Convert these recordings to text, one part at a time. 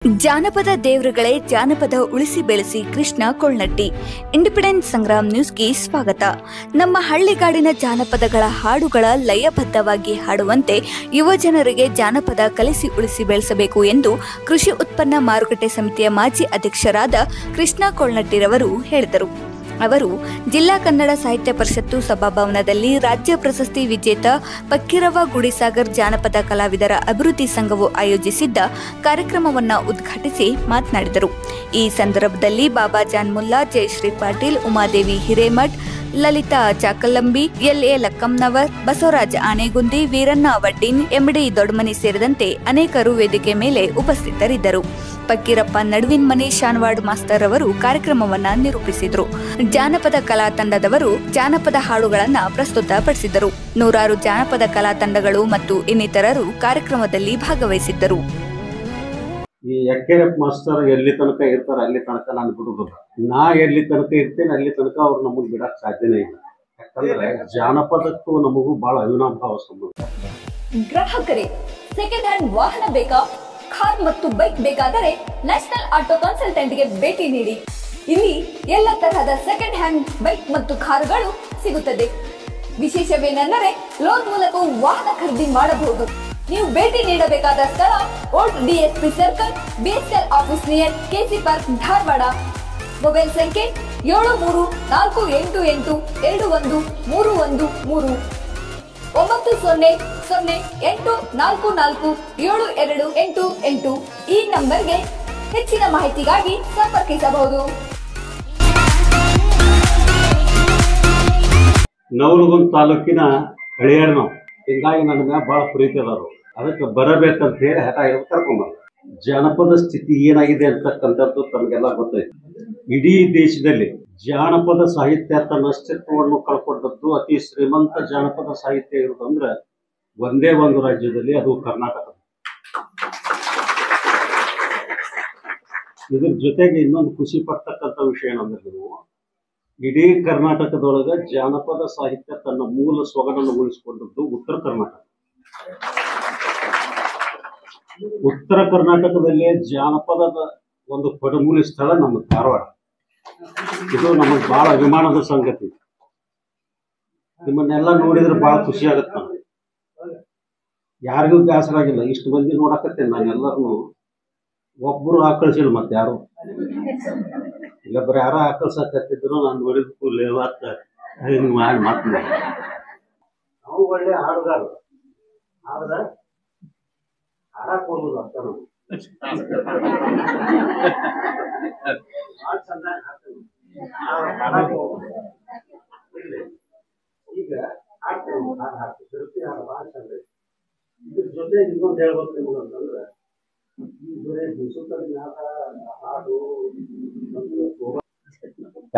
ಜಾನಪದ ದೇವರುಗಳೇ ಜಾನಪದ ಉಳಿಸಿ ಬೆಳೆಸಿ ಕೃಷ್ಣ ಕೊಳ್ನಟ್ಟಿ. ಇಂಡಿಪೆಂಡೆನ್ಸ್ ಸಂಗ್ರಾಮ್ ನ್ಯೂಸ್ಗೆ ಸ್ವಾಗತ. ನಮ್ಮ ಹಳ್ಳಿಗಾಡಿನ ಜಾನಪದಗಳ ಹಾಡುಗಳ ಲಯಬದ್ಧವಾಗಿ ಹಾಡುವಂತೆ ಯುವ ಜನರಿಗೆ ಜಾನಪದ ಕಲಿಸಿ ಉಳಿಸಿ ಬೆಳೆಸಬೇಕು ಎಂದು ಕೃಷಿ ಉತ್ಪನ್ನ ಮಾರುಕಟ್ಟೆ ಸಮಿತಿಯ ಮಾಜಿ ಅಧ್ಯಕ್ಷರಾದ ಕೃಷ್ಣ ಕೊಳ್ನಟ್ಟಿರವರು ಹೇಳಿದರು. ಅವರು ಜಿಲ್ಲಾ ಕನ್ನಡ ಸಾಹಿತ್ಯ ಪರಿಷತ್ತು ಸಭಾಭವನದಲ್ಲಿ ರಾಜ್ಯ ಪ್ರಶಸ್ತಿ ವಿಜೇತ ಪಕ್ಕಿರವ ಗುಡಿಸಾಗರ್ ಜಾನಪದ ಕಲಾವಿದರ ಅಭಿವೃದ್ಧಿ ಸಂಘವು ಆಯೋಜಿಸಿದ್ದ ಕಾರ್ಯಕ್ರಮವನ್ನು ಉದ್ಘಾಟಿಸಿ ಮಾತನಾಡಿದರು. ಈ ಸಂದರ್ಭದಲ್ಲಿ ಬಾಬಾ ಜಾನ್ ಮುಲ್ಲಾ, ಜಯಶ್ರೀ ಪಾಟೀಲ್, ಉಮಾದೇವಿ ಹಿರೇಮಠ್, ಲಲಿತಾ ಚಾಕಲಂಬಿ, ಎಲ್ಎ ಲಕ್ಕಂನವರ್, ಬಸವರಾಜ ಆನೆಗುಂದಿ, ವೀರಣ್ಣ ವಡ್ಡಿನ್, ಎಂಡಿ ದೊಡ್ಡಮನಿ ಸೇರಿದಂತೆ ಅನೇಕರು ವೇದಿಕೆ ಮೇಲೆ ಉಪಸ್ಥಿತರಿದ್ದರು. ಪಕ್ಕೀರಪ್ಪ ನಡುವಿನ ಮನೆ ಶಾನ್ವಾಡ್ ಮಾಸ್ತರ್ ಅವರು ಕಾರ್ಯಕ್ರಮವನ್ನ ನಿರೂಪಿಸಿದರು. ಜಾನಪದ ಕಲಾ ತಂಡದವರು ಜಾನಪದ ಹಾಡುಗಳನ್ನು ಪ್ರಸ್ತುತಪಡಿಸಿದರು. ನೂರಾರು ಜಾನಪದ ಕಲಾ ತಂಡಗಳು ಮತ್ತು ಇನ್ನಿತರರು ಕಾರ್ಯಕ್ರಮದಲ್ಲಿ ಭಾಗವಹಿಸಿದ್ದರು. ಈ ಯಕ್ಕೇರಪ್ಪ ಮಾಸ್ತರ್ ಎಲ್ಲಿ ತನಕ ಇರ್ತಾರೆ ಅಲ್ಲಿ ತನಕ ನಾನು ಬಿಡುದಿಲ್ಲ. ನಾ ಎಲ್ಲಿ ತನಕ ಇರ್ತೇನೆ ಅಲ್ಲಿ ತನಕ ಅವ್ರು ನಮಗ್ ಬಿಡಕ್ ಸಾಧ್ಯನೇ ಇಲ್ಲ. ಯಾಕಂದ್ರೆ ಜಾನಪದಕ್ಕೂ ನಮಗೂ ಬಹಳ ಅವಿನಾಭಾವ ಸಂಬಂಧ. ಗ್ರಾಹಕರೇ, ಸೆಕೆಂಡ್ ಹ್ಯಾಂಡ್ ವಾಹನ ಬೇಕಾ? ಕಾರ್ ಮತ್ತು ಬೈಕ್ ಬೇಕಾದರೆ ನ್ಯಾಷನಲ್ ಆಟೋ ಕನ್ಸಲ್ಟೆಂಟ್ಗೆ ಭೇಟಿ ನೀಡಿ. ಇಲ್ಲಿ ಎಲ್ಲ ತರಹದ ಸೆಕೆಂಡ್ ಹ್ಯಾಂಡ್ ಬೈಕ್ ಮತ್ತು ಕಾರುಗಳು ಸಿಗುತ್ತದೆ. ವಿಶೇಷವೇನೆಂದರೆ ಲೋನ್ ಮೂಲಕ ವಾಹನ ಖರೀದಿ ಮಾಡಬಹುದು. ನೀವು ಭೇಟಿ ನೀಡಬೇಕಾದ ಸ್ಥಳ old DSP circle, BSL office near KC park, Dharwad. Mobile ಸಂಖ್ಯೆ 7348821313 9008447288. ಈ ನಂಬರ್ಗೆ ಹೆಚ್ಚಿನ ಮಾಹಿತಿಗಾಗಿ ಸಂಪರ್ಕಿಸಬಹುದು. ನವಲಗುಂದ ತಾಲೂಕಿನ ಹಳಿಯರ್ ನಾವು, ಹೀಗಾಗಿ ನನಗೆ ಬಹಳ ಪ್ರೀತಿ ಅದಾರು. ಅದಕ್ಕೆ ಬರಬೇಕಂತ ಹೇಳಿ ಹಠ ಕರ್ಕೊಂಡ್ಬಂದ. ಜಾನಪದ ಸ್ಥಿತಿ ಏನಾಗಿದೆ ಅಂತಕ್ಕಂಥದ್ದು ತಮಗೆಲ್ಲ ಗೊತ್ತೈತಿ. ಇಡೀ ದೇಶದಲ್ಲಿ ಜಾನಪದ ಸಾಹಿತ್ಯ ತನ್ನ ಅಸ್ತಿತ್ವವನ್ನು ಕಳ್ಕೊಂಡದ್ದು, ಅತಿ ಶ್ರೀಮಂತ ಜಾನಪದ ಸಾಹಿತ್ಯ ಇರೋದಂದ್ರೆ ಒಂದೇ ಒಂದು ರಾಜ್ಯದಲ್ಲಿ, ಅದು ಕರ್ನಾಟಕ. ಇದ್ರ ಜೊತೆಗೆ ಇನ್ನೊಂದು ಖುಷಿ ಪಡ್ತಕ್ಕಂಥ ವಿಷಯ ಏನಂದ್ರೆ, ನೀವು ಇಡೀ ಕರ್ನಾಟಕದೊಳಗೆ ಜಾನಪದ ಸಾಹಿತ್ಯ ತನ್ನ ಮೂಲ ಸೊಗಡನ್ನು ಉಳಿಸಿಕೊಂಡದ್ದು ಉತ್ತರ ಕರ್ನಾಟಕ. ಉತ್ತರ ಕರ್ನಾಟಕದಲ್ಲೇ ಜಾನಪದದ ಒಂದು ಪಡಮೂಲಿ ಸ್ಥಳ ನಮ್ಮ ಧಾರವಾಡ. ಇದು ನಮಗೆ ಬಹಳ ಅಭಿಮಾನದ ಸಂಗತಿ. ನಿಮ್ಮನ್ನೆಲ್ಲ ನೋಡಿದ್ರೆ ಬಹಳ ಖುಷಿ ಆಗುತ್ತೆ ನಮಗೆ. ಯಾರಿಗೂ ಬೇಸರ ಆಗಿಲ್ಲ. ಇಷ್ಟು ಮಂದಿ ನೋಡಕತ್ತೇನೆ ನಾನು. ಎಲ್ಲರನ್ನು ಒಬ್ಬರು ಆಕಳಿಸಿಲ್ಲ, ಮತ್ತೆ ಯಾರು ಇಲ್ಲ. ಬರೀ ಯಾರ ಆಕಳ್ಸಕತ್ತಿದ್ರು ನಾನು ನೋಡಿದ ಕೂಡಲೇ ಮಾಡಿ ಮಾತನಾಡ. ನಾವು ಒಳ್ಳೆ ಹಾಡುಗಾರ, ಆದ್ರೆ ಹಾಡಕ್ ಹೋಗುದು ಅಂತ ನಾವು ಈಗ ಇದ್ರ ಜೊತೆ ಇನ್ನೊಂದು ಹೇಳ್ಬೇಕು ನಿಮ್ಗೆ ಅಂತಂದ್ರೆ,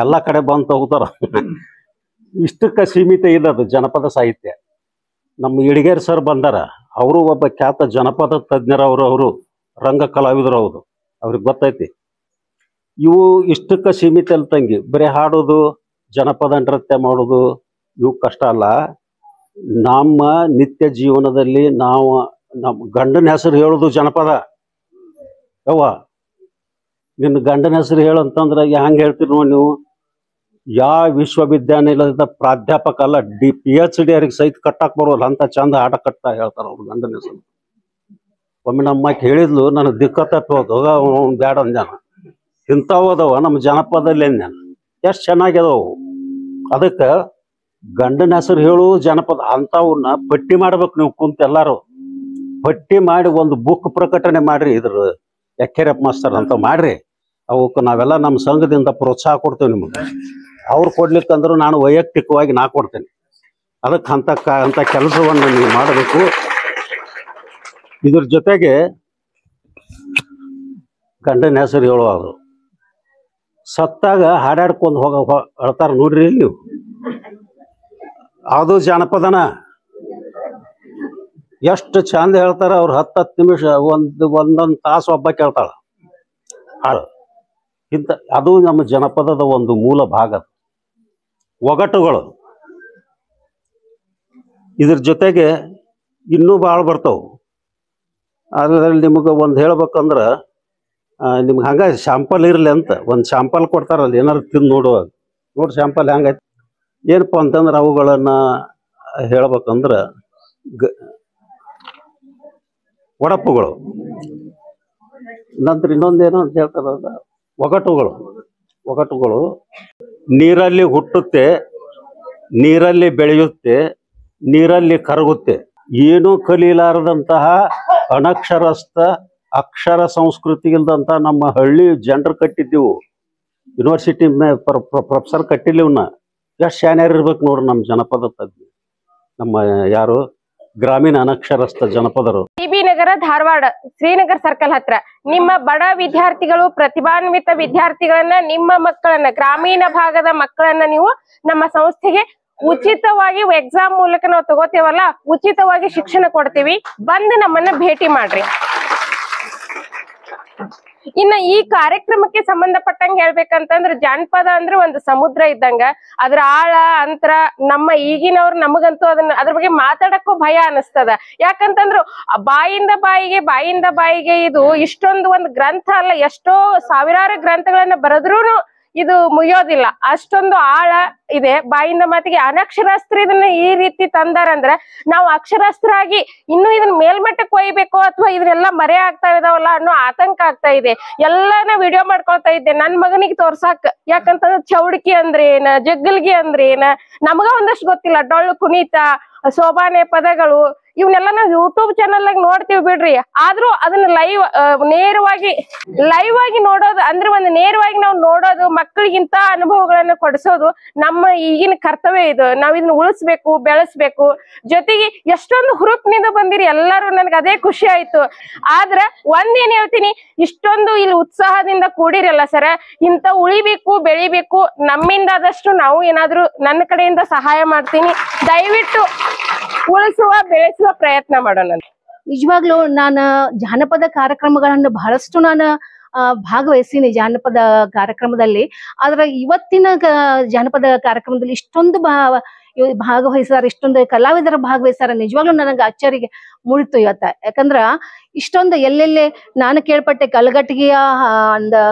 ಎಲ್ಲ ಕಡೆ ಬಂದು ಹೋಗ್ತಾರ. ಇಷ್ಟಕ್ಕೆ ಸೀಮಿತ ಇಲ್ಲದು ಜನಪದ ಸಾಹಿತ್ಯ. ನಮ್ಮ ಇಡಿಗೇರ್ ಸರ್ ಬಂದಾರ. ಅವರು ಒಬ್ಬ ಖ್ಯಾತ ಜನಪದ ತಜ್ಞರವರು, ಅವರು ರಂಗ ಕಲಾವಿದರು. ಹೌದು, ಅವ್ರಿಗೆ ಗೊತ್ತೈತಿ. ಇವು ಇಷ್ಟಕ್ಕೆ ಸೀಮಿತ ಅಲ್ಲ ತಂಗಿ. ಬರೀ ಹಾಡೋದು, ಜನಪದ ನೃತ್ಯ ಮಾಡೋದು ಇವು ಕಷ್ಟ ಅಲ್ಲ. ನಮ್ಮ ನಿತ್ಯ ಜೀವನದಲ್ಲಿ ನಾವು ನಮ್ಮ ಗಂಡನ ಹೆಸರು ಹೇಳೋದು ಜನಪದ. ಯವ್ವ, ನಿನ್ನ ಗಂಡನ ಹೆಸರು ಹೇಳಂತಂದ್ರೆ ಹೆಂಗೆ ಹೇಳ್ತೀರಿ ನೋಡಿ ನೀವು? ಯಾವ ವಿಶ್ವವಿದ್ಯಾನಿಲಯದ ಪ್ರಾಧ್ಯಾಪಕ ಅಲ್ಲ, PhD ಅವ್ರಿಗೆ ಸಹಿತ ಕಟ್ಟಾಕ್ ಬರೋಲ್ಲ ಅಂತ ಚಂದ ಆಟ ಕಟ್ತಾ ಹೇಳ್ತಾರ ಅವ್ರು ಗಂಡನ ಹೆಸರು. ಒಮ್ಮೆ ನಮ್ಮ ಹೇಳಿದ್ಲು, ನನಗೆ ದಿಕ್ಕ ತಪ್ಪೋದು, ಅವ್ನು ಬ್ಯಾಡ ಅಂದ್ಯಾನ. ಇಂಥವು ಅದಾವ ನಮ್ಮ ಜನಪದಲ್ಲಿ ಅಂದ್ಯಾನ. ಎಷ್ಟು ಚೆನ್ನಾಗ್ಯದವು. ಅದಕ್ಕೆ ಗಂಡನ ಹೆಸರು ಹೇಳು ಜನಪದ ಅಂಥವನ್ನ ಪಟ್ಟಿ ಮಾಡ್ಬೇಕು. ನೀವು ಕುಂತ ಎಲ್ಲಾರು ಪಟ್ಟಿ ಮಾಡಿ ಒಂದು ಬುಕ್ ಪ್ರಕಟಣೆ ಮಾಡ್ರಿ. ಇದ್ರ ಯಕ್ಕೇರಪ್ಪ ಮಾಸ್ತರ್ ಅಂತ ಮಾಡ್ರಿ. ಅವಕ್ಕೆ ನಾವೆಲ್ಲ ನಮ್ಮ ಸಂಘದಿಂದ ಪ್ರೋತ್ಸಾಹ ಕೊಡ್ತೇವೆ ನಿಮಗೆ. ಅವ್ರು ಕೊಡ್ಲಿಕ್ಕಂದ್ರೂ ನಾನು ವೈಯಕ್ತಿಕವಾಗಿ ನಾ ಕೊಡ್ತೇನೆ. ಅದಕ್ಕೆ ಅಂತ ಕೆಲಸವನ್ನು ನೀವು ಮಾಡಬೇಕು. ಇದ್ರ ಜೊತೆಗೆ ಗಂಡನ ಹೆಸರು ಹೇಳುವುದು, ಸತ್ತಾಗ ಹಾಡಾಡ್ಕೊಂಡು ಹೇಳ್ತಾರ ನೋಡ್ರಿ ನೀವು. ಅದು ಜಾನಪದನ. ಎಷ್ಟು ಚಂದ ಹೇಳ್ತಾರ ಅವ್ರು. 10 ನಿಮಿಷ ಒಂದೊಂದು ತಾಸು ಒಬ್ಬ ಕೇಳ್ತಾಳ ಹಾಡು. ಅದು ನಮ್ಮ ಜನಪದದ ಒಂದು ಮೂಲ ಭಾಗ. ಒಗಟುಗಳು ಇದ್ರ ಜೊತೆಗೆ ಇನ್ನೂ ಭಾಳ ಬರ್ತಾವೆ. ಅದರಲ್ಲಿ ನಿಮಗೆ ಒಂದು ಹೇಳ್ಬೇಕಂದ್ರೆ ನಿಮ್ಗೆ ಹಂಗ ಶಾಂಪಲ್ ಇರ್ಲಿ ಅಂತ ಒಂದು ಶಾಂಪಲ್ ಕೊಡ್ತಾರಲ್ಲ, ಏನಾರು ತಿಂದು ನೋಡುವಾಗ ನೋಡಿ ಶಾಂಪಲ್ ಹೆಂಗೈತಿ ಏನಪ್ಪ ಅಂತಂದ್ರೆ ಅವುಗಳನ್ನ ಹೇಳ್ಬೇಕಂದ್ರ ಒಡಪುಗಳು, ನಂತರ ಇನ್ನೊಂದೇನು ಅಂತ ಹೇಳ್ತಾರ ಒಗಟುಗಳು ನೀರಲ್ಲಿ ಹುಟ್ಟುತ್ತೆ, ನೀರಲ್ಲಿ ಬೆಳೆಯುತ್ತೆ, ನೀರಲ್ಲಿ ಕರಗುತ್ತೆ. ಏನೂ ಕಲೀಲಾರದಂತಹ ಅನಕ್ಷರಸ್ಥ ಅಕ್ಷರ ಸಂಸ್ಕೃತಿ ಇಲ್ದಂತ ನಮ್ಮ ಹಳ್ಳಿ ಜನರು ಕಟ್ಟಿದ್ದೀವು. University professor ಕಟ್ಟಿಲ್ಲಿವನ್ನ. ಎಷ್ಟು ಶಾನ್ಯಾರ ಇರ್ಬೇಕು ನೋಡ್ರಿ ನಮ್ಮ ಜನಪದ ತಜ್ಞ, ನಮ್ಮ ಯಾರು ಗ್ರಾಮೀಣ ಅನಕ್ಷರಸ್ಥ ಜನಪದರು. ಟಿ.ಬಿ. ನಗರ, ಧಾರವಾಡ, ಶ್ರೀನಗರ್ ಸರ್ಕಲ್ ಹತ್ರ ನಿಮ್ಮ ಬಡ ವಿದ್ಯಾರ್ಥಿಗಳು, ಪ್ರತಿಭಾನ್ವಿತ ವಿದ್ಯಾರ್ಥಿಗಳನ್ನ, ನಿಮ್ಮ ಮಕ್ಕಳನ್ನ, ಗ್ರಾಮೀಣ ಭಾಗದ ಮಕ್ಕಳನ್ನ ನೀವು ನಮ್ಮ ಸಂಸ್ಥೆಗೆ ಉಚಿತವಾಗಿ ಎಕ್ಸಾಮ್ ಮೂಲಕ ನಾವು ತಗೋತೇವಲ್ಲ, ಉಚಿತವಾಗಿ ಶಿಕ್ಷಣ ಕೊಡ್ತೀವಿ. ಬಂದು ನಮ್ಮನ್ನ ಭೇಟಿ ಮಾಡ್ರಿ. ಇನ್ನ ಈ ಕಾರ್ಯಕ್ರಮಕ್ಕೆ ಸಂಬಂಧಪಟ್ಟಂಗ ಹೇಳ್ಬೇಕಂತಂದ್ರ ಜಾನಪದ ಅಂದ್ರೆ ಒಂದು ಸಮುದ್ರ ಇದ್ದಂಗ. ಅದ್ರ ಆಳ ಅಂತರ ನಮ್ಮ ಈಗಿನವ್ರು ನಮಗಂತೂ ಅದ್ರ ಬಗ್ಗೆ ಮಾತಾಡಕ್ಕೂ ಭಯ ಅನಿಸ್ತದ. ಯಾಕಂತಂದ್ರು ಬಾಯಿಂದ ಬಾಯಿಗೆ ಇದು ಇಷ್ಟೊಂದು ಒಂದು ಗ್ರಂಥ ಅಲ್ಲ, ಎಷ್ಟೋ ಸಾವಿರಾರು ಗ್ರಂಥಗಳನ್ನ ಬರೆದ್ರೂನು ಇದು ಮುಗಿಯೋದಿಲ್ಲ, ಅಷ್ಟೊಂದು ಆಳ ಇದೆ. ಬಾಯಿಂದ ಮಾತಿಗೆ ಅನಕ್ಷರಾಸ್ತ್ರ ಇದನ್ನ ಈ ರೀತಿ ತಂದಾರಂದ್ರ ನಾವು ಅಕ್ಷರಾಸ್ತ್ರ ಆಗಿ ಇನ್ನು ಇದನ್ನ ಮೇಲ್ಮಟ್ಟಕ್ಕೆ ಒಯ್ಬೇಕು ಅಥವಾ ಇದನ್ನೆಲ್ಲ ಮರೆ ಆಗ್ತಾ ಇದಾವಲ್ಲ ಅನ್ನೋ ಆತಂಕ ಆಗ್ತಾ ಇದೆ. ಎಲ್ಲಾನ ವಿಡಿಯೋ ಮಾಡ್ಕೊಳ್ತಾ ಇದ್ದೆ ನನ್ ಮಗನಿಗೆ ತೋರ್ಸಾಕ್. ಯಾಕಂತಂದ್ರೆ ಚೌಡಿಕಿ ಅಂದ್ರೆ ಏನ, ಜಗ್ಗಲ್ಗಿ ಅಂದ್ರೆ ಏನ ನಮಗ ಒಂದಷ್ಟು ಗೊತ್ತಿಲ್ಲ. ಡೊಳ್ಳು ಕುಣಿತ, ಸೋಬಾನೆ ಪದಗಳು ಇವನ್ನೆಲ್ಲ ನಾವು ಯೂಟ್ಯೂಬ್ ಚಾನಲ್ ಆಗಿ ನೋಡ್ತೀವಿ ಬಿಡ್ರಿ. ಆದ್ರೂ ಅದನ್ನ ಲೈವ್ ಆಗಿ ನೋಡೋದು ಅಂದ್ರೆ ಒಂದು ನೇರವಾಗಿ ನಾವು ನೋಡೋದು, ಮಕ್ಕಳಿಗಿಂತ ಅನುಭವಗಳನ್ನ ಕೊಡಿಸೋದು ನಮ್ಮ ಈಗಿನ ಕರ್ತವ್ಯ. ಇದು ನಾವ್ ಇದನ್ನ ಉಳಿಸ್ಬೇಕು, ಬೆಳೆಸ್ಬೇಕು. ಜೊತೆಗೆ ಎಷ್ಟೊಂದು ಹುರುಪಿನಿಂದ ಬಂದಿರಿ ಎಲ್ಲರೂ, ನನ್ಗೆ ಅದೇ ಖುಷಿ ಆಯ್ತು. ಆದ್ರ ಒಂದೇನ್ ಹೇಳ್ತೀನಿ, ಇಷ್ಟೊಂದು ಇಲ್ಲಿ ಉತ್ಸಾಹದಿಂದ ಕೂಡಿರಲ್ಲ ಸರ, ಇಂತ ಉಳಿಬೇಕು, ಬೆಳಿಬೇಕು. ನಮ್ಮಿಂದ ಆದಷ್ಟು ನಾವು ಏನಾದ್ರೂ ನನ್ನ ಕಡೆಯಿಂದ ಸಹಾಯ ಮಾಡ್ತೀನಿ. ದಯವಿಟ್ಟು ಉಳಿಸುವ, ಬೆಳೆಸುವ ಪ್ರಯತ್ನ ಮಾಡೋಣ. ನಿಜವಾಗ್ಲೂ ನಾನು ಜಾನಪದ ಕಾರ್ಯಕ್ರಮಗಳನ್ನು ಬಹಳಷ್ಟು ನಾನು ಭಾಗವಹಿಸೀನಿ ಜಾನಪದ ಕಾರ್ಯಕ್ರಮದಲ್ಲಿ. ಆದ್ರೆ ಇವತ್ತಿನ ಜಾನಪದ ಕಾರ್ಯಕ್ರಮದಲ್ಲಿ ಇಷ್ಟೊಂದು ಭಾಗವಹಿಸ್ತಾರ, ಇಷ್ಟೊಂದು ಕಲಾವಿದರು ಭಾಗವಹಿಸ್ತಾರ. ನಿಜವಾಗ್ಲೂ ನನಗೆ ಅಚ್ಚರಿಗೆ ಮೂಡಿತು ಇವತ್ತ. ಯಾಕಂದ್ರ ಇಷ್ಟೊಂದು ಎಲ್ಲೆಲ್ಲೇ ನಾನು ಕೇಳ್ಪಟ್ಟೆ, ಕಲಘಟಗಿಯ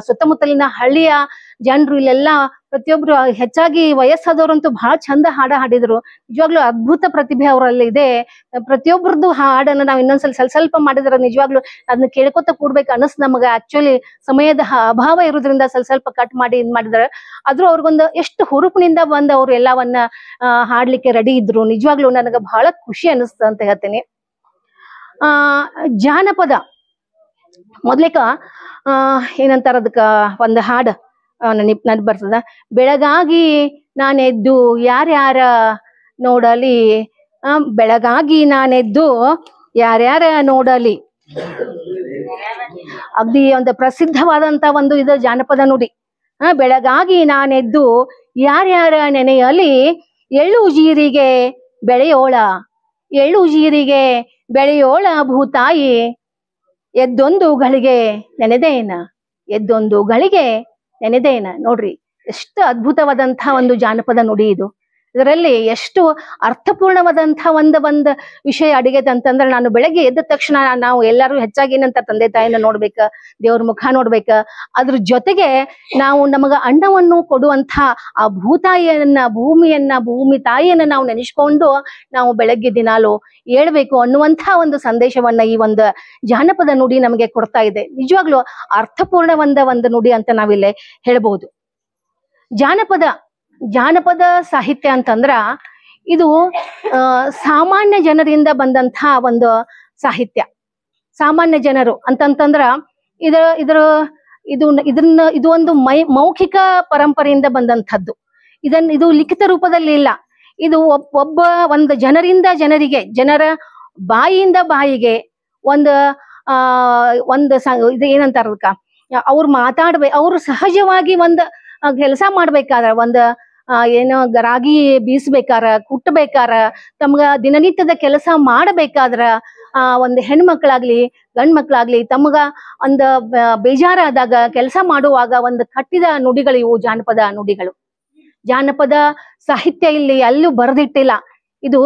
ಸುತ್ತಮುತ್ತಲಿನ ಹಳ್ಳಿಯ ಜನರು ಇಲ್ಲೆಲ್ಲ ಪ್ರತಿಯೊಬ್ರು, ಹೆಚ್ಚಾಗಿ ವಯಸ್ಸಾದವ್ರಂತೂ ಬಹಳ ಚಂದ ಹಾಡಿದ್ರು. ನಿಜವಾಗ್ಲೂ ಅದ್ಭುತ ಪ್ರತಿಭೆ ಅವರಲ್ಲಿ ಇದೆ. ಪ್ರತಿಯೊಬ್ಬರದ್ದು ಹಾಡನ್ನ ನಾವು ಇನ್ನೊಂದ್ಸಲ ಸ್ವಲ್ಪ ಮಾಡಿದ್ರೆ ನಿಜವಾಗ್ಲೂ ಅದನ್ನ ಕೇಳ್ಕೊತ ಕೂಡ್ಬೇಕು ಅನಸ್ ನಮಗ. ಆಕ್ಚುಲಿ ಸಮಯದ ಅಭಾವ ಇರೋದ್ರಿಂದ ಸ್ವಲ್ಪ ಕಟ್ ಮಾಡಿ ಇದ್ ಮಾಡಿದ್ರೆ, ಆದ್ರೂ ಅವ್ರಿಗೊಂದು ಎಷ್ಟು ಹುರುಪಿನಿಂದ ಬಂದು ಅವ್ರು ಎಲ್ಲವನ್ನ ಹಾಡ್ಲಿಕ್ಕೆ ರೆಡಿ ಇದ್ರು. ನಿಜವಾಗ್ಲೂ ನನಗ ಬಹಳ ಖುಷಿ ಅನಿಸ್ತ ಅಂತ ಹೇಳ್ತೀನಿ. ಜಾನಪದ ಮೊದ್ಲಿಕ ಏನಂತಾರ ಅದಕ್ಕ ಒಂದು ಹಾಡು ನನ್ ಬರ್ತದ. ಬೆಳಗಾಗಿ ನಾನೆದ್ದು ಯಾರ್ಯಾರ ನೋಡಲಿ, ಬೆಳಗಾಗಿ ನಾನೆದ್ದು ಯಾರ್ಯಾರ ನೋಡಲಿ. ಅಗ್ದಿ ಒಂದು ಪ್ರಸಿದ್ಧವಾದಂತ ಒಂದು ಇದು ಜಾನಪದ ನುಡಿ. ಬೆಳಗಾಗಿ ನಾನೆದ್ದು ಯಾರ್ಯಾರ ನೆನೆಯಲಿ, ಎಳ್ಳು ಜೀರಿಗೆ ಬೆಳೆಯೋಳ, ಎಳ್ಳು ಜೀರಿಗೆ ಬೆಳೆಯೋಳ ಭೂತಾಯಿ, ಎದ್ದೊಂದು ಗಳಿಗೆ ನೆನೆದೇನ, ಎದ್ದೊಂದು ಗಳಿಗೆ ನೆನೆದೇನ. ನೋಡ್ರಿ ಎಷ್ಟು ಅದ್ಭುತವಾದಂತಹ ಒಂದು ಜಾನಪದ ನುಡಿ ಇದು. ಇದರಲ್ಲಿ ಎಷ್ಟು ಅರ್ಥಪೂರ್ಣವಾದಂತಹ ಒಂದು ವಿಷಯ ಅಡಿಗೆ ಅಂತಂದ್ರೆ, ನಾನು ಬೆಳಗ್ಗೆ ಎದ್ದ ತಕ್ಷಣ ನಾವು ಎಲ್ಲರೂ ಹೆಚ್ಚಾಗಿ ಏನಂತ ತಂದೆ ತಾಯಿನ ನೋಡ್ಬೇಕ, ದೇವ್ರ ಮುಖ ನೋಡ್ಬೇಕ. ಅದ್ರ ಜೊತೆಗೆ ನಾವು ನಮಗ ಅನ್ನವನ್ನು ಕೊಡುವಂತ ಆ ಭೂಮಿ ತಾಯಿಯನ್ನ ನಾವು ನೆನೆಸ್ಕೊಂಡು ನಾವು ಬೆಳಗ್ಗೆ ದಿನಾಲು ಹೇಳ್ಬೇಕು ಅನ್ನುವಂತ ಒಂದು ಸಂದೇಶವನ್ನ ಈ ಒಂದು ಜಾನಪದ ನುಡಿ ನಮಗೆ ಕೊಡ್ತಾ ಇದೆ. ನಿಜವಾಗ್ಲೂ ಅರ್ಥಪೂರ್ಣವಾದ ಒಂದು ನುಡಿ ಅಂತ ನಾವಿಲ್ಲಿ ಹೇಳ್ಬಹುದು. ಜಾನಪದ ಸಾಹಿತ್ಯ ಅಂತಂದ್ರ ಇದು ಸಾಮಾನ್ಯ ಜನರಿಂದ ಬಂದಂತ ಒಂದು ಸಾಹಿತ್ಯ. ಸಾಮಾನ್ಯ ಜನರು ಅಂತಂತಂದ್ರ ಇದು ಒಂದು ಮೌಖಿಕ ಪರಂಪರೆಯಿಂದ ಬಂದಂಥದ್ದು. ಇದು ಲಿಖಿತ ರೂಪದಲ್ಲಿ ಇಲ್ಲ. ಇದು ಒಂದು ಜನರಿಂದ ಜನರಿಗೆ, ಜನರ ಬಾಯಿಯಿಂದ ಬಾಯಿಗೆ ಒಂದು ಇದು ಏನಂತಾರ ಅದಕ್ಕ, ಅವ್ರು ಅವ್ರು ಸಹಜವಾಗಿ ಒಂದು ಕೆಲಸ ಮಾಡ್ಬೇಕಾದ್ರ, ಒಂದು ಏನೋ ರಾಗಿ ಬೀಸ್ಬೇಕಾರ, ಕುಟ್ಟಬೇಕಾರ, ತಮ್ಗ ದಿನನಿತ್ಯದ ಕೆಲಸ ಮಾಡಬೇಕಾದ್ರ, ಒಂದು ಹೆಣ್ಮಕ್ಳಾಗ್ಲಿ ಗಂಡ್ ಮಕ್ಳಾಗ್ಲಿ ತಮ್ಗ ಒಂದು ಬೇಜಾರಾದಾಗ ಕೆಲಸ ಮಾಡುವಾಗ ಒಂದು ಕಟ್ಟಿದ ನುಡಿಗಳು ಇವು ಜಾನಪದ ನುಡಿಗಳು. ಜಾನಪದ ಸಾಹಿತ್ಯ ಇಲ್ಲಿ ಎಲ್ಲೂ ಬರೆದಿಟ್ಟಿಲ್ಲ. ಇದು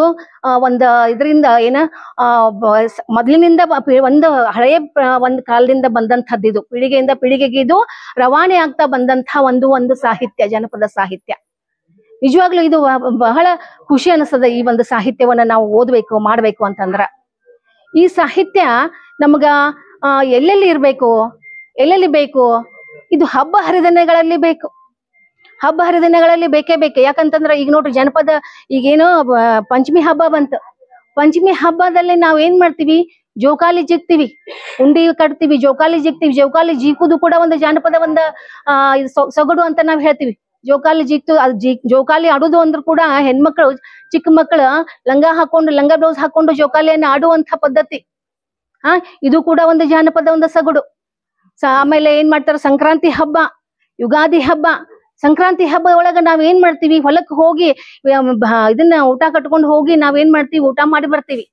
ಒಂದ್ ಇದರಿಂದ ಏನ ಮೊದಲಿನಿಂದ ಒಂದು ಹಳೆಯ ಒಂದು ಕಾಲದಿಂದ ಬಂದಂತಹದ್ದು, ಇದು ಪೀಳಿಗೆಯಿಂದ ಪೀಳಿಗೆಗೆ ಇದು ರವಾನೆ ಆಗ್ತಾ ಬಂದಂತಹ ಒಂದು ಸಾಹಿತ್ಯ, ಜನಪದ ಸಾಹಿತ್ಯ. ನಿಜವಾಗ್ಲೂ ಇದು ಬಹಳ ಖುಷಿ ಅನಿಸ್ತದ. ಈ ಒಂದು ಸಾಹಿತ್ಯವನ್ನ ನಾವು ಓದ್ಬೇಕು ಮಾಡ್ಬೇಕು ಅಂತಂದ್ರ ಈ ಸಾಹಿತ್ಯ ನಮ್ಗ ಎಲ್ಲೆಲ್ಲಿ ಇರ್ಬೇಕು, ಎಲ್ಲೆಲ್ಲಿ ಬೇಕು, ಇದು ಹಬ್ಬ ಹರಿದಿನಗಳಲ್ಲಿ ಬೇಕು. ಹಬ್ಬ ಹರಿದಿನಗಳಲ್ಲಿ ಬೇಕೇ ಬೇಕು. ಯಾಕಂತಂದ್ರ ಈಗ ನೋಡ್ರಿ ಜನಪದ ಈಗೇನೋ ಪಂಚಮಿ ಹಬ್ಬ ಬಂತು. ಪಂಚಮಿ ಹಬ್ಬದಲ್ಲಿ ನಾವ್ ಏನ್ ಮಾಡ್ತೀವಿ, ಜೋಕಾಲಿ ಜಿಗ್ತೀವಿ, ಉಂಡಿ ಕಟ್ತೀವಿ, ಜೋಕಾಲಿ ಜಿಗ್ತೀವಿ. ಜೋಕಾಲಿ ಜೀಕುದು ಕೂಡ ಒಂದು ಜಾನಪದ ಸೊಗಡು ಅಂತ ನಾವ್ ಹೇಳ್ತೀವಿ. ಜೋಕಾಲಿ ಜಿಗ್ತು ಜೋಕಾಲಿ ಆಡುದು ಅಂದ್ರೂ ಕೂಡ ಹೆಣ್ಮಕ್ಳು, ಚಿಕ್ಕ ಮಕ್ಕಳು ಲಂಗ ಹಾಕೊಂಡು, ಲಂಗ ಬ್ಲೌಸ್ ಹಾಕೊಂಡು ಜೋಕಾಲಿಯನ್ನ ಆಡುವಂತ ಪದ್ಧತಿ. ಇದು ಕೂಡ ಒಂದು ಜಾನಪದ ಸೊಗಡು. ಆಮೇಲೆ ಏನ್ ಮಾಡ್ತಾರ, ಸಂಕ್ರಾಂತಿ ಹಬ್ಬ, ಯುಗಾದಿ ಹಬ್ಬ. ಸಂಕ್ರಾಂತಿ ಹಬ್ಬ ಒಳಗ ನಾವ್ ಏನ್ ಮಾಡ್ತೀವಿ, ಹೊಲಕ್ ಹೋಗಿ ಇದನ್ನ ಊಟ ಕಟ್ಕೊಂಡು ಹೋಗಿ ನಾವೇನ್ ಮಾಡ್ತೀವಿ, ಊಟ ಮಾಡಿ ಬರ್ತೀವಿ.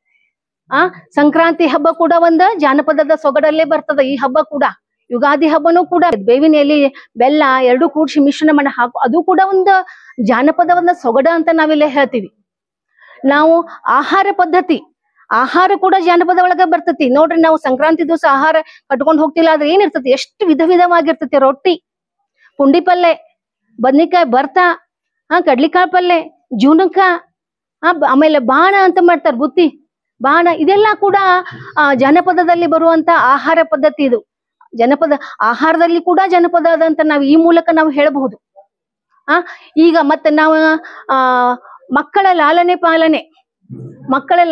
ಸಂಕ್ರಾಂತಿ ಹಬ್ಬ ಕೂಡ ಒಂದು ಜಾನಪದದ ಸೊಗಡಲ್ಲೇ ಬರ್ತದ. ಈ ಹಬ್ಬ ಕೂಡ, ಯುಗಾದಿ ಹಬ್ಬನೂ ಕೂಡ ಬೇವಿನ ಎಲೆ ಬೆಲ್ಲ ಎರಡು ಕೂಡ್ಸಿ ಮಿಶ್ರಣ ಮಾಡಿ ಹಾಕು, ಅದು ಕೂಡ ಒಂದು ಜಾನಪದ ಸೊಗಡ ಅಂತ ನಾವಿಲ್ಲೇ ಹೇಳ್ತೀವಿ. ನಾವು ಆಹಾರ ಪದ್ಧತಿ, ಆಹಾರ ಕೂಡ ಜಾನಪದ ಒಳಗ ಬರ್ತತಿ. ನೋಡ್ರಿ, ನಾವು ಸಂಕ್ರಾಂತಿ ದಿವಸ ಆಹಾರ ಕಟ್ಕೊಂಡು ಹೋಗ್ತಿಲ್ಲ, ಆದ್ರೆ ಏನಿರ್ತತಿ, ಎಷ್ಟು ವಿಧ ವಿಧವಾಗಿರ್ತತಿ. ರೊಟ್ಟಿ, ಪುಂಡಿ ಪಲ್ಲೆ, ಬದ್ನಿಕಾಯಿ ಬರ್ತಾ, ಕಡ್ಲಿಕಾಳು ಪಲ್ಲೆ, ಜೂನಕ್ಕ, ಆಮೇಲೆ ಬಾಣ ಅಂತ ಮಾಡ್ತಾರ, ಬುತ್ತಿ ಬಾಣ. ಇದೆಲ್ಲ ಕೂಡ ಜನಪದದಲ್ಲಿ ಬರುವಂತ ಆಹಾರ ಪದ್ಧತಿ. ಇದು ಜನಪದ ಆಹಾರದಲ್ಲಿ ಕೂಡ ಜನಪದ ಅದಂತ ನಾವು ಈ ಮೂಲಕ ನಾವು ಹೇಳಬಹುದು. ಈಗ ಮತ್ತೆ ನಾವು ಮಕ್ಕಳ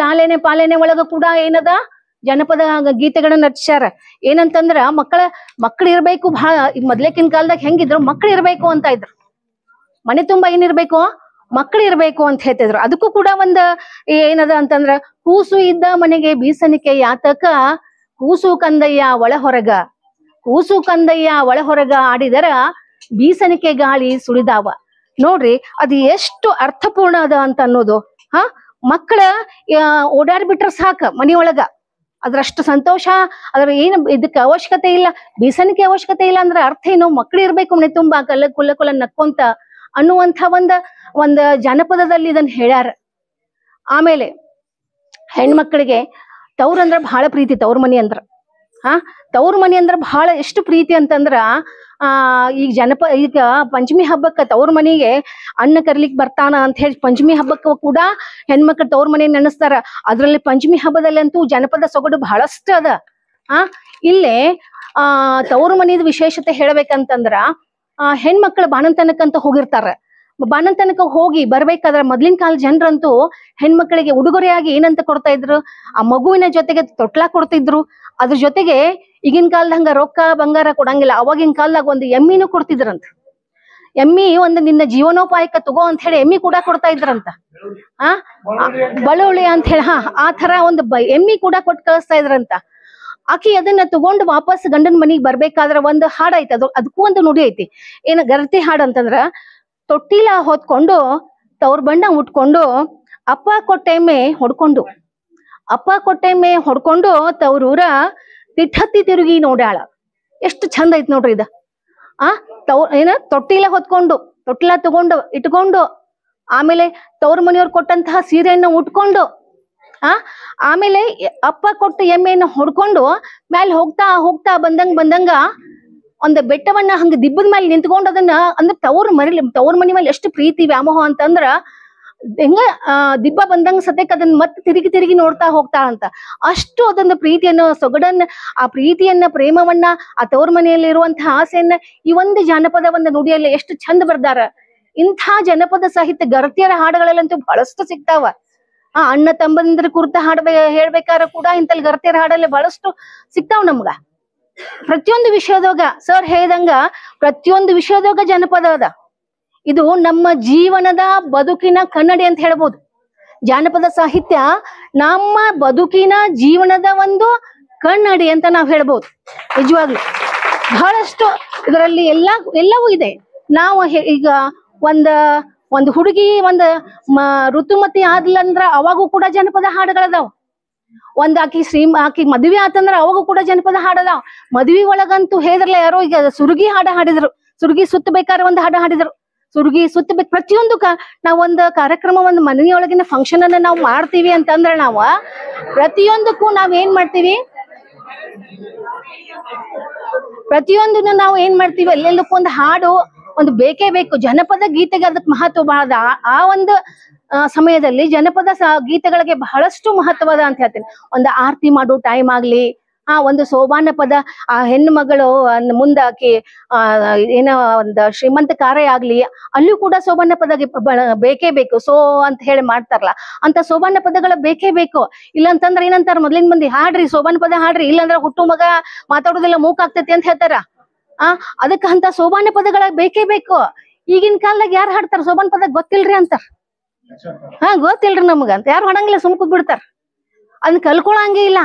ಲಾಲನೆ ಪಾಲನೆ ಒಳಗ ಕೂಡ ಏನದ ಜನಪದ ಗೀತೆಗಳನ್ನ ರಚಿಸ್ಯಾರ. ಏನಂತಂದ್ರ ಮಕ್ಕಳು ಇರ್ಬೇಕು. ಬಹಳ ಮೊದ್ಲೇಕಿನ ಕಾಲದಾಗ ಹೆಂಗಿದ್ರು, ಮಕ್ಕಳು ಇರ್ಬೇಕು ಅಂತ ಇದ್ರು. ಮನೆ ತುಂಬಾ ಏನಿರ್ಬೇಕು, ಮಕ್ಕಳು ಇರ್ಬೇಕು ಅಂತ ಹೇಳ್ತಿದ್ರು. ಅದಕ್ಕೂ ಕೂಡ ಒಂದ್ ಏನದ ಅಂತಂದ್ರ, ಕೂಸು ಇದ್ದ ಮನೆಗೆ ಬೀಸಣಿಕೆ ಯಾತಕ, ಕೂಸು ಕಂದಯ್ಯ ಒಳ ಹೊರಗ, ಕೂಸು ಕಂದಯ್ಯ ಒಳ ಹೊರಗ ಆಡಿದರ ಬೀಸಣಿಕೆ ಗಾಳಿ ಸುಳಿದಾವ. ನೋಡ್ರಿ, ಅದು ಎಷ್ಟು ಅರ್ಥಪೂರ್ಣ ಅದ ಅಂತ ಅನ್ನೋದು. ಮಕ್ಕಳ ಓಡಾಡ್ಬಿಟ್ರ ಸಾಕ ಮನಿಯೊಳಗ, ಅದ್ರಷ್ಟು ಸಂತೋಷ. ಅದ್ರ ಏನು ಇದಕ್ಕೆ ಅವಶ್ಯಕತೆ ಇಲ್ಲ, ಬೀಸಣಿಕೆ ಅವಶ್ಯಕತೆ ಇಲ್ಲ. ಅಂದ್ರೆ ಅರ್ಥ ಏನು, ಮಕ್ಳು ಇರ್ಬೇಕು ಮನೆ ತುಂಬಾ ಕುಲ್ಲ ನಕ್ಕೊಂತ ಅನ್ನುವಂಥ ಒಂದ್ ಜನಪದದಲ್ಲಿ ಇದನ್ನ ಹೇಳ್ಯಾರ. ಆಮೇಲೆ ಹೆಣ್ಮಕ್ಳಿಗೆ ತವ್ರಂದ್ರ ಬಹಳ ಪ್ರೀತಿ. ತವ್ರ ಮನಿ ಅಂದ್ರ ತವ್ರ ಮನಿ ಅಂದ್ರ ಬಹಳ ಎಷ್ಟು ಪ್ರೀತಿ ಅಂತಂದ್ರ, ಈಗ ಪಂಚಮಿ ಹಬ್ಬಕ್ಕ ತವ್ರ ಮನಿಗೆ ಅಣ್ಣ ಕರ್ಲಿಕ್ ಬರ್ತಾನ ಅಂತ ಹೇಳಿ ಪಂಚಮಿ ಹಬ್ಬಕ್ಕ ಕೂಡ ಹೆಣ್ಮಕ್ಳು ತವ್ರ ಮನೆ ನೆನೆಸ್ತಾರ. ಅದ್ರಲ್ಲಿ ಪಂಚಮಿ ಹಬ್ಬದಲ್ಲಿ ಅಂತೂ ಜನಪದ ಸೊಗಡು ಬಹಳಷ್ಟು ಅದ. ಇಲ್ಲೇ ತವ್ರ ಮನಿದ ವಿಶೇಷತೆ ಹೇಳ್ಬೇಕಂತಂದ್ರ, ಹೆಣ್ಮಕ್ಳು ಬಾಣಂತನಕ್ಕಂತ ಹೋಗಿರ್ತಾರ. ಬಾಣಂತನಕ ಹೋಗಿ ಬರ್ಬೇಕಾದ್ರ ಮೊದ್ಲಿನ ಕಾಲ ಜನರಂತೂ ಹೆಣ್ಮಕ್ಳಿಗೆ ಉಡುಗೊರೆಯಾಗಿ ಏನಂತ ಕೊಡ್ತಾ ಇದ್ರು, ಆ ಮಗುವಿನ ಜೊತೆಗೆ ತೊಟ್ಲಾ ಕೊಡ್ತಿದ್ರು. ಅದ್ರ ಜೊತೆಗೆ ಈಗಿನ ಕಾಲದಂಗ ರೊಕ್ಕ ಬಂಗಾರ ಕೊಡಂಗಿಲ್ಲ. ಅವಾಗಿನ ಕಾಲದಾಗ ಒಂದು ಎಮ್ಮಿನೂ ಕೊಡ್ತಿದ್ರಂತ. ಎಮ್ಮಿ ಒಂದು ನಿನ್ನ ಜೀವನೋಪಾಯಕ್ಕ ತಗೋ ಅಂತ ಹೇಳಿ ಎಮ್ಮಿ ಕೂಡ ಕೊಡ್ತಾ ಇದ್ರಂತ. ಬಳುವಳಿ ಅಂತ ಹೇಳಿ ಆ ತರ ಒಂದು ಎಮ್ಮಿ ಕೂಡ ಕೊಟ್ಟು ಕಳಿಸ್ತಾ ಇದ್ರಂತ. ಆಕಿ ಅದನ್ನ ತಗೊಂಡು ವಾಪಸ್ ಗಂಡನ ಮನಿಗ್ ಬರ್ಬೇಕಾದ್ರ ಒಂದು ಹಾಡ್ ಐತಿ, ಅದಕ್ಕೂ ಒಂದು ನುಡಿ ಐತಿ. ಏನ ಗರತಿ ಹಾಡ್ ಅಂತಂದ್ರ, ತೊಟ್ಟಿಲ ಹೊತ್ಕೊಂಡು ತವ್ರ ಬಣ್ಣ ಉಟ್ಕೊಂಡು ಅಪ್ಪ ಕೊಟ್ಟೆಮ್ಮೆ ಹೊಡ್ಕೊಂಡು, ಅಪ್ಪ ಕೊಟ್ಟೆಮ್ಮೆ ಹೊಡ್ಕೊಂಡು ತವ್ರೂರ ತಿಟ್ಟತ್ತಿ ತಿರುಗಿ ನೋಡ್ಯಾಳ. ಎಷ್ಟು ಚಂದ ಐತಿ ನೋಡ್ರಿ ಇದ. ತೊಟ್ಟಿಲ ಹೊತ್ಕೊಂಡು, ತೊಟ್ಟಿಲ ತಗೊಂಡು ಇಟ್ಕೊಂಡು, ಆಮೇಲೆ ತವ್ರ ಮನೆಯವ್ರು ಕೊಟ್ಟಂತಹ ಸೀರೆಯನ್ನ ಉಟ್ಕೊಂಡು, ಆಮೇಲೆ ಅಪ್ಪ ಕೊಟ್ಟು ಎಮ್ಮೆಯನ್ನ ಹೊಡ್ಕೊಂಡು ಮ್ಯಾಲ ಹೋಗ್ತಾ ಬಂದಂಗ ಒಂದ್ ಬೆಟ್ಟವನ್ನ ಹಂಗ ದಿಬ್ಬದ ಮೇಲೆ ನಿಂತ್ಕೊಂಡು ಅದನ್ನ, ಅಂದ್ರೆ ತವ್ರ ಮನಿ ಮೇಲೆ ಎಷ್ಟು ಪ್ರೀತಿ ವ್ಯಾಮೋಹ ಅಂತಂದ್ರ, ಹೆಂಗ ದಿಬ್ಬ ಬಂದಂಗ ಸದ್ಯಕ್ಕೆ ಅದನ್ನ ಮತ್ತೆ ತಿರುಗಿ ನೋಡ್ತಾ ಹೋಗ್ತಾಳಂತ. ಅಷ್ಟು ಅದೊಂದು ಪ್ರೀತಿಯನ್ನ, ಸೊಗಡನ್ನ, ಆ ಪ್ರೀತಿಯನ್ನ, ಪ್ರೇಮವನ್ನ, ಆ ತವ್ರ ಮನೆಯಲ್ಲಿ ಇರುವಂತಹ ಆಸೆಯನ್ನ ಈ ಒಂದು ಜಾನಪದ ಒಂದು ನುಡಿಯಲ್ಲಿ ಎಷ್ಟು ಚಂದ ಬರ್ದಾರ. ಇಂಥ ಜನಪದ ಸಾಹಿತ್ಯ ಗರತಿಯರ ಹಾಡುಗಳಲ್ಲಂತೂ ಬಹಳಷ್ಟು ಸಿಗ್ತಾವ. ಅಣ್ಣ ತಮ್ಮಂದ್ರ ಕುರಿತ ಹೇಳ್ಬೇಕಾರ ಕೂಡ ಇಂತಲ್ಲಿ ಗರತಿಯರ ಹಾಡಲ್ಲಿ ಬಹಳಷ್ಟು ಸಿಗ್ತಾವ್ ನಮ್ಗ. ಪ್ರತಿಯೊಂದು ವಿಷಯದಾಗ ಸರ್ ಹೇಳ್ದಂಗ ಪ್ರತಿಯೊಂದು ವಿಷಯದಾಗ ಜನಪದ ಅದ. ಇದು ನಮ್ಮ ಜೀವನದ ಬದುಕಿನ ಕನ್ನಡಿ ಅಂತ ಹೇಳ್ಬೋದು. ಜಾನಪದ ಸಾಹಿತ್ಯ ನಮ್ಮ ಬದುಕಿನ ಜೀವನದ ಒಂದು ಕನ್ನಡಿ ಅಂತ ನಾವ್ ಹೇಳ್ಬೋದು. ನಿಜವಾಗ್ಲು ಬಹಳಷ್ಟು ಇದರಲ್ಲಿ ಎಲ್ಲವೂ ಇದೆ. ನಾವು ಈಗ ಒಂದು ಹುಡುಗಿ ಋತುಮತಿ ಆದ್ಲಂದ್ರ ಅವಾಗೂ ಕೂಡ ಜನಪದ ಹಾಡುಗಳದಾವ. ಆಕಿ ಮದ್ವಿ ಆತಂದ್ರ ಅವಾಗೂ ಕೂಡ ಜನಪದ ಹಾಡದಾವ. ಮದ್ವಿ ಒಳಗಂತೂ ಹೇಳಿದ್ರಲ್ಲ ಯಾರೋ, ಈಗ ಸುರುಗಿ ಹಾಡಿದ್ರು, ಸುರುಗಿ ಸುತ್ತಬೇಕಾದ್ರೆ ಒಂದು ಹಾಡು ಹಾಡಿದ್ರು. ಸುರ್ಗಿ ಸುತ್ತಬೇಕು ಪ್ರತಿಯೊಂದು ನಾವ್ ಒಂದು ಕಾರ್ಯಕ್ರಮ ಒಂದು ಮನೆಯೊಳಗಿನ ಫಂಕ್ಷನ್ ಅನ್ನ ನಾವು ಮಾಡ್ತೀವಿ ಅಂತಂದ್ರೆ ನಾವು ಪ್ರತಿಯೊಂದಕ್ಕೂ ನಾವ್ ಏನ್ ಮಾಡ್ತೀವಿ, ಪ್ರತಿಯೊಂದನ್ನು ನಾವು ಏನ್ ಮಾಡ್ತೀವಿ, ಎಲ್ಲೆಲ್ಲಕ್ಕೂ ಒಂದು ಹಾಡು ಒಂದು ಬೇಕೇ ಬೇಕು. ಜನಪದ ಗೀತೆಗೆ ಅದಕ್ಕೆ ಮಹತ್ವ ಬಹಳ. ಆ ಒಂದು ಸಮಯದಲ್ಲಿ ಜನಪದ ಗೀತೆಗಳಿಗೆ ಬಹಳಷ್ಟು ಮಹತ್ವದ ಅಂತ ಹೇಳ್ತೀನಿ. ಒಂದು ಆರತಿ ಮಾಡೋ ಟೈಮ್ ಆಗ್ಲಿ, ಒಂದು ಸೋಬಾನ ಪದ, ಆ ಹೆಣ್ಣು ಮಗಳು ಮುಂದ ಆಕಿ ಏನೋ ಒಂದು ಶ್ರೀಮಂತ ಕಾರ್ಯ ಆಗ್ಲಿ, ಅಲ್ಲೂ ಕೂಡ ಸೋಬಾನ ಪದ ಬೇಕೇ ಬೇಕು. ಸೋ ಅಂತ ಹೇಳಿ ಮಾಡ್ತಾರಲ್ಲ, ಅಂತ ಸೋಬಾನ ಪದಗಳ ಬೇಕೇ ಬೇಕು. ಇಲ್ಲಂತಂದ್ರ ಏನಂತಾರ ಮೊದ್ಲಿನ ಮಂದಿ, ಹಾಡ್ರಿ ಸೋಬಾನ ಪದ ಹಾಡ್ರಿ, ಇಲ್ಲಾಂದ್ರ ಹುಟ್ಟು ಮಗ ಮಾತಾಡೋದಿಲ್ಲ ಮೂಕ್ ಆಗ್ತೈತಿ ಅಂತ ಹೇಳ್ತಾರ. ಅದಕ್ಕ ಅಂತ ಸೋಬಾನ ಪದಗಳ ಬೇಕೇ ಬೇಕು. ಈಗಿನ ಕಾಲದಾಗ ಯಾರು ಹಾಡ್ತಾರ ಸೋಬಾನ ಪದ ಗೊತ್ತಿಲ್ರಿ ಅಂತಾರ. ಗೊತ್ತಿಲ್ರಿ ನಮಗ ಅಂತ ಯಾರು ಹಾಡಂಗಿಲ್ಲ, ಸುಮ್ ಕೂತ್ ಬಿಡ್ತಾರ, ಅದನ್ನ ಕಲ್ಕೊಳಂಗೇ ಇಲ್ಲ.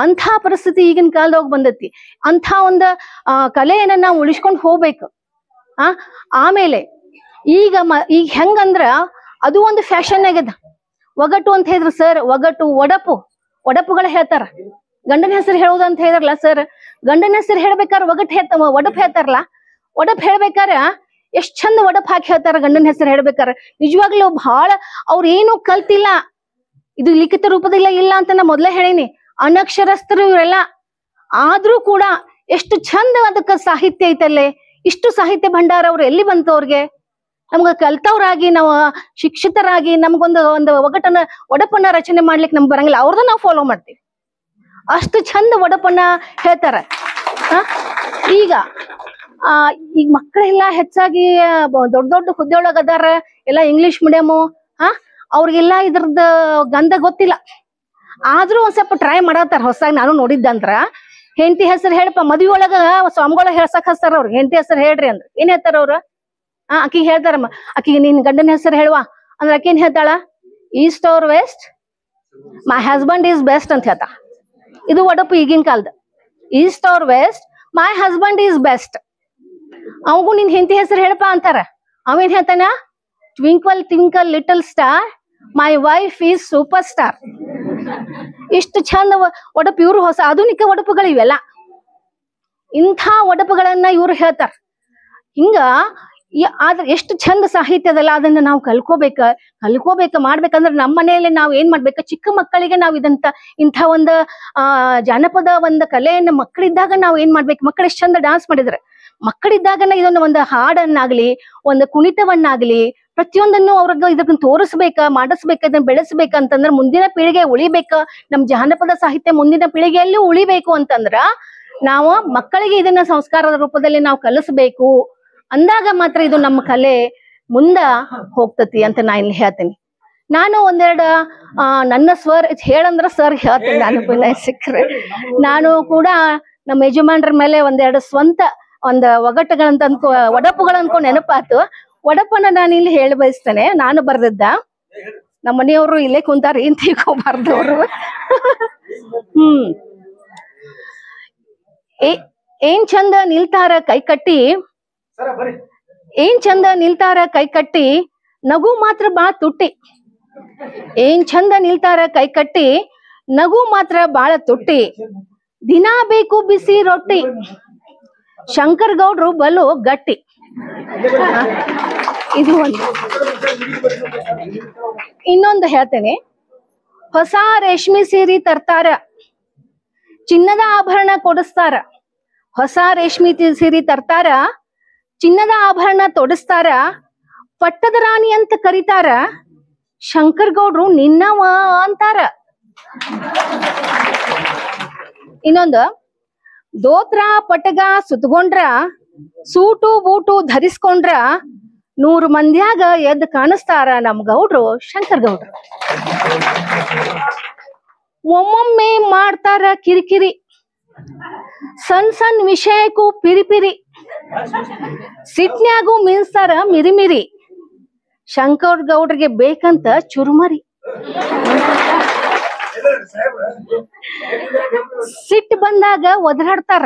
ಅಂಥ ಪರಿಸ್ಥಿತಿ ಈಗಿನ ಕಾಲದಾಗ ಬಂದೈತಿ. ಅಂಥ ಒಂದು ಕಲೆಯನ್ನ ನಾವು ಉಳಿಸ್ಕೊಂಡು ಹೋಗ್ಬೇಕು. ಆಮೇಲೆ ಈಗ ಹೆಂಗಂದ್ರ ಅದು ಒಂದು ಫ್ಯಾಷನ್ ಆಗ್ಯದ. ಒಗಟು ಅಂತ ಹೇಳಿದ್ರು ಸರ್, ಒಗಟು ಒಡಪುಗಳ ಹೇಳ್ತಾರ. ಗಂಡನ ಹೆಸರು ಹೇಳೋದು ಅಂತ ಹೇಳಿದ್ರಲ್ಲ ಸರ್, ಗಂಡನ ಹೆಸರು ಹೇಳ್ಬೇಕಾರ ಒಡಪ್ ಹೇಳ್ತಾರಲ್ಲ. ಒಡಪ್ ಹೇಳ್ಬೇಕಾರ ಎಷ್ಟ್ ಚಂದ ಒಡಪ್ ಹಾಕಿ ಹೇಳ್ತಾರ. ಗಂಡನ ಹೆಸರು ಹೇಳ್ಬೇಕಾರ ನಿಜವಾಗ್ಲೂ ಬಹಳ ಅವ್ರ ಏನು ಕಲ್ತಿಲ್ಲ, ಇದು ಲಿಖಿತ ರೂಪದಿಲ್ಲ ಇಲ್ಲ ಅಂತ ನಾ ಮೊದ್ಲೇ ಹೇಳೀನಿ. ಅನಕ್ಷರಸ್ಥರು ಇವರೆಲ್ಲ, ಆದ್ರೂ ಕೂಡ ಎಷ್ಟು ಚಂದ ಅದಕ್ಕ ಸಾಹಿತ್ಯ ಐತಲ್ಲೇ. ಇಷ್ಟು ಸಾಹಿತ್ಯ ಭಂಡಾರ ಅವ್ರು ಎಲ್ಲಿ ಬಂತು ಅವ್ರಿಗೆ? ನಮ್ಗ ಕಲ್ತವ್ರಾಗಿ, ನಾವು ಶಿಕ್ಷಿತರಾಗಿ ನಮ್ಗೊಂದು ಒಡಪನ್ನ ರಚನೆ ಮಾಡ್ಲಿಕ್ಕೆ ನಮ್ಗೆ ಬರಂಗಿಲ್ಲ. ಅವ್ರದ್ದು ನಾವು ಫಾಲೋ ಮಾಡ್ತೀವಿ. ಅಷ್ಟು ಚಂದ ಒಡಪನ್ನ ಹೇಳ್ತಾರ. ಈಗ ಮಕ್ಕಳೆಲ್ಲ ಹೆಚ್ಚಾಗಿ ದೊಡ್ಡ ದೊಡ್ಡ ಹುದ್ದೆಯೊಳಗ ಅದಾರ, ಎಲ್ಲ ಇಂಗ್ಲಿಷ್ ಮೀಡಿಯಮು. ಅವ್ರಿಗೆಲ್ಲ ಇದ್ರದ್ದು ಗಂಧ ಗೊತ್ತಿಲ್ಲ. ಆದ್ರೂ ಒಂದ್ ಸ್ವಲ್ಪ ಟ್ರೈ ಮಾಡತ್ತಾರ ಹೊಸಾಗಿ. ನಾನು ನೋಡಿದ್ದಂದ್ರ, ಹೆಂಡತಿ ಹೆಸರು ಹೇಳಪ್ಪ, ಮದ್ವಿ ಒಳಗ ಸ್ವಾಮಿಗಳ ಹೇಳ್ಸಕ್ ಹಚ್ತಾರ ಅವ್ರಿಗೆ. ಹೆಂಡತಿ ಹೆಸರು ಹೇಳ್ರಿ ಅಂದ್ರ ಏನ್ ಹೇಳ್ತಾರ ಅವ್ರು? ಆಕಿಗೆ ಹೇಳ್ತಾರಮ್ಮ, ಆಕಿಗೆ ನಿನ್ ಗಂಡನ ಹೆಸರು ಹೇಳುವ ಅಂದ್ರ ಆಕಿ ಏನ್ ಹೇಳ್ತಾಳ? East or west, my husband is best ಅಂತ ಹೇಳ್ತಾ. ಇದು ಒಡಪು ಈಗಿನ ಕಾಲದ. East or west, my husband is best. ಅವಗೂ ನಿನ್ ಹೆಂಡತಿ ಹೆಸರು ಹೇಳಪ್ಪ ಅಂತಾರ. ಅವೇನ್ ಹೇಳ್ತಾನ? Twinkle twinkle little star, my wife is super star. ಇಷ್ಟು ಚಂದ ಒಡಪು. ಇವ್ರು ಹೊಸ ಆಧುನಿಕ ಒಡಪುಗಳು ಇವೆಲ್ಲ. ಇಂಥ ಒಡಪುಗಳನ್ನ ಇವ್ರು ಹೇಳ್ತಾರ. ಹಿಂಗ ಆದ್ರೆ ಎಷ್ಟು ಚಂದ ಸಾಹಿತ್ಯದಲ್ಲ, ಅದನ್ನ ನಾವು ಕಲ್ಕೋಬೇಕ ಮಾಡ್ಬೇಕಂದ್ರೆ ನಮ್ಮ ಮನೆಯಲ್ಲಿ ನಾವು ಏನ್ ಮಾಡ್ಬೇಕು, ಚಿಕ್ಕ ಮಕ್ಕಳಿಗೆ ನಾವು ಇಂಥ ಒಂದು ಜಾನಪದ ಒಂದು ಕಲೆಯನ್ನ ಮಕ್ಕಳಿದ್ದಾಗ ನಾವು ಏನ್ ಮಾಡ್ಬೇಕು. ಮಕ್ಕಳು ಎಷ್ಟು ಚಂದ ಡಾನ್ಸ್ ಮಾಡಿದ್ರೆ, ಮಕ್ಕಳಿದ್ದಾಗನ ಇದನ್ನ ಒಂದು ಹಾಡನ್ನಾಗ್ಲಿ, ಒಂದು ಕುಣಿತವನ್ನಾಗ್ಲಿ, ಪ್ರತಿಯೊಂದನ್ನು ಅವ್ರಿಗೆ ಇದನ್ನ ತೋರಿಸ್ಬೇಕ, ಮಾಡಿಸ್ಬೇಕ, ಇದನ್ನ ಬೆಳೆಸ್ಬೇಕಂತಂದ್ರ ಮುಂದಿನ ಪೀಳಿಗೆ ಉಳಿಬೇಕ. ನಮ್ ಜಾನಪದ ಸಾಹಿತ್ಯ ಮುಂದಿನ ಪೀಳಿಗೆಯಲ್ಲೂ ಉಳಿಬೇಕು ಅಂತಂದ್ರ ನಾವು ಮಕ್ಕಳಿಗೆ ಇದನ್ನ ಸಂಸ್ಕಾರದ ರೂಪದಲ್ಲಿ ನಾವು ಕಲಿಸ್ಬೇಕು. ಅಂದಾಗ ಮಾತ್ರ ಇದು ನಮ್ಮ ಕಲೆ ಮುಂದ ಹೋಗ್ತತಿ ಅಂತ ನಾ ಇಲ್ಲಿ ಹೇಳ್ತೀನಿ. ನಾನು ಒಂದೆರಡು ನನ್ನ ಸ್ವರ್ ಹೇಳಂದ್ರ ಸರ್ ಹೇಳ್ತೀನಿ. ನಾನು ಸಿಕ್ಕ್ರೆ ನಾನು ಕೂಡ ನಮ್ಮ ಯಜಮಾನ್ರ ಮೇಲೆ ಒಂದೆರಡು ಸ್ವಂತ ಒಗಟುಗಳಂತ ಒಡಪುಗಳು ಅನ್ಕೊಂಡ್ ನೆನಪಾತು. ಒಡಪನ್ನ ನಾನು ಇಲ್ಲಿ ಹೇಳಿ ಬಯಸ್ತೇನೆ. ನಾನು ಬರ್ದಿದ್ದ, ನಮ್ಮ ಮನೆಯವರು ಇಲ್ಲೇ ಕುಂತಾರ, ಏನ್ ತಿಳ್ಕೊಬಾರ್ದು ಅವರು. ಏನ್ ಚಂದ ನಿಲ್ತಾರ ಕೈ ಕಟ್ಟಿ, ಏನ್ ಚಂದ ನಿಲ್ತಾರ ಕೈ ಕಟ್ಟಿ, ನಗು ಮಾತ್ರ ಬಾಳ ತುಟ್ಟಿ. ಏನ್ ಚಂದ ನಿಲ್ತಾರ ಕೈ ಕಟ್ಟಿ, ನಗು ಮಾತ್ರ ಬಾಳ ತುಟ್ಟಿ. ದಿನಾ ಬೇಕು ಬಿಸಿ ರೊಟ್ಟಿ, ಶಂಕರ್ ಗೌಡ್ರು ಬಲು ಗಟ್ಟಿ. ಇದು ಒಂದು. ಇನ್ನೊಂದು ಹೇಳ್ತೇನೆ. ಹೊಸ ರೇಷ್ಮೆ ಸೀರೆ ತರ್ತಾರ, ಚಿನ್ನದ ಆಭರಣ ಕೊಡಿಸ್ತಾರ. ಹೊಸ ರೇಷ್ಮೆ ಸೀರೆ ತರ್ತಾರ, ಚಿನ್ನದ ಆಭರಣ ತೊಡಸ್ತಾರ. ಪಟ್ಟದ ರಾಣಿ ಅಂತ ಕರೀತಾರ, ಶಂಕರ್ ಗೌಡ್ರು ನಿನ್ನವ ಅಂತಾರ. ಇನ್ನೊಂದು. ದೋತ್ರ ಪಟಗ ಸುತ್ಕೊಂಡ್ರ, ಸೂಟು ಬೂಟು ಧರಿಸ್ಕೊಂಡ್ರ, 100 ಮಂದ್ಯಾಗ ಎದ್ದು ಕಾಣಿಸ್ತಾರ ನಮ್ ಗೌಡ್ರು ಶಂಕರ್ ಗೌಡ್ರು. ಒಮ್ಮೊಮ್ಮೆ ಮಾಡ್ತಾರ ಕಿರಿಕಿರಿ, ಸಣ್ಣ ಸಣ್ಣ ವಿಷಯಕ್ಕೂ ಪಿರಿಪಿರಿ. ಸಿಟ್ನ್ಯಾಗೂ ಮಿನ್ಸ್ತಾರ ಮಿರಿಮಿರಿ, ಶಂಕರ್ ಗೌಡ್ರಿಗೆ ಬೇಕಂತ ಚುರುಮರಿ. ಸಿಟ್ಟು ಬಂದಾಗ ಒದರಾಡ್ತಾರ,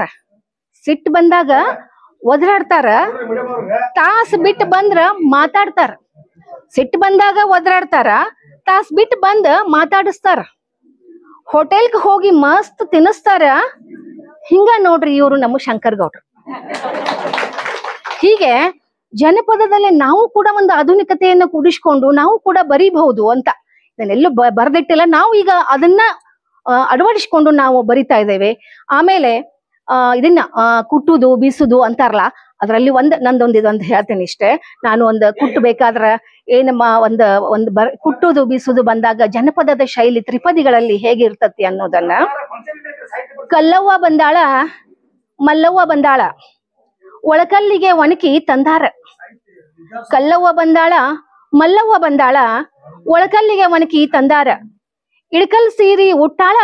ತಾಸ್ ಬಿಟ್ಟು ಬಂದ್ರ ಮಾತಾಡ್ತಾರ. ಸಿಟ್ಟು ಬಂದಾಗ ಒದರಾಡ್ತಾರ, ತಾಸ್ ಬಿಟ್ಟು ಬಂದ ಮಾತಾಡಿಸ್ತಾರ. ಹೋಟೆಲ್ಗೆ ಹೋಗಿ ಮಸ್ತ್ ತಿನ್ನಿಸ್ತಾರ. ಹಿಂಗ ನೋಡ್ರಿ ಇವ್ರು ನಮ್ಮ ಶಂಕರ್ ಗೌಡ್ರು. ಹೀಗೆ ಜನಪದದಲ್ಲಿ ನಾವು ಕೂಡ ಒಂದು ಆಧುನಿಕತೆಯನ್ನು ಕೂಡಿಸ್ಕೊಂಡು ನಾವು ಕೂಡ ಬರೀಬಹುದು ಅಂತ. ಇದನ್ನೆಲ್ಲೂ ಬರೆದಿಟ್ಟಿಲ್ಲ, ನಾವು ಈಗ ಅದನ್ನ ಅಳವಡಿಸ್ಕೊಂಡು ನಾವು ಬರಿತಾ ಇದ್ದೇವೆ. ಆಮೇಲೆ ಇದನ್ನ ಕುಟ್ಟುದು ಬೀಸುದು ಅಂತಾರಲ್ಲ, ಅದರಲ್ಲಿ ಇದೊಂದು ಹೇಳ್ತೇನೆ ಇಷ್ಟೇ. ನಾನು ಒಂದು ಕುಟ್ಟಬೇಕಾದ್ರ ಏನಮ್ಮ ಒಂದು ಕುಟ್ಟುದು ಬೀಸುದು ಬಂದಾಗ ಜನಪದದ ಶೈಲಿ ತ್ರಿಪದಿಗಳಲ್ಲಿ ಹೇಗಿರ್ತತಿ ಅನ್ನೋದನ್ನ, ಕಲ್ಲವ್ವ ಬಂದಾಳ ಮಲ್ಲವ್ವ ಬಂದಾಳ ಒಳಕಲ್ಲಿಗೆ ಒಣಕಿ ತಂದಾರ. ಕಲ್ಲವ್ವ ಬಂದಾಳ ಮಲ್ಲವ್ವ ಬಂದಾಳ ಒಳಕಲ್ಲಿಗೆ ಒಣಕಿ ತಂದಾರ. ಇಳಕಲ್ ಸೀರಿ ಉಟ್ಟಾಳ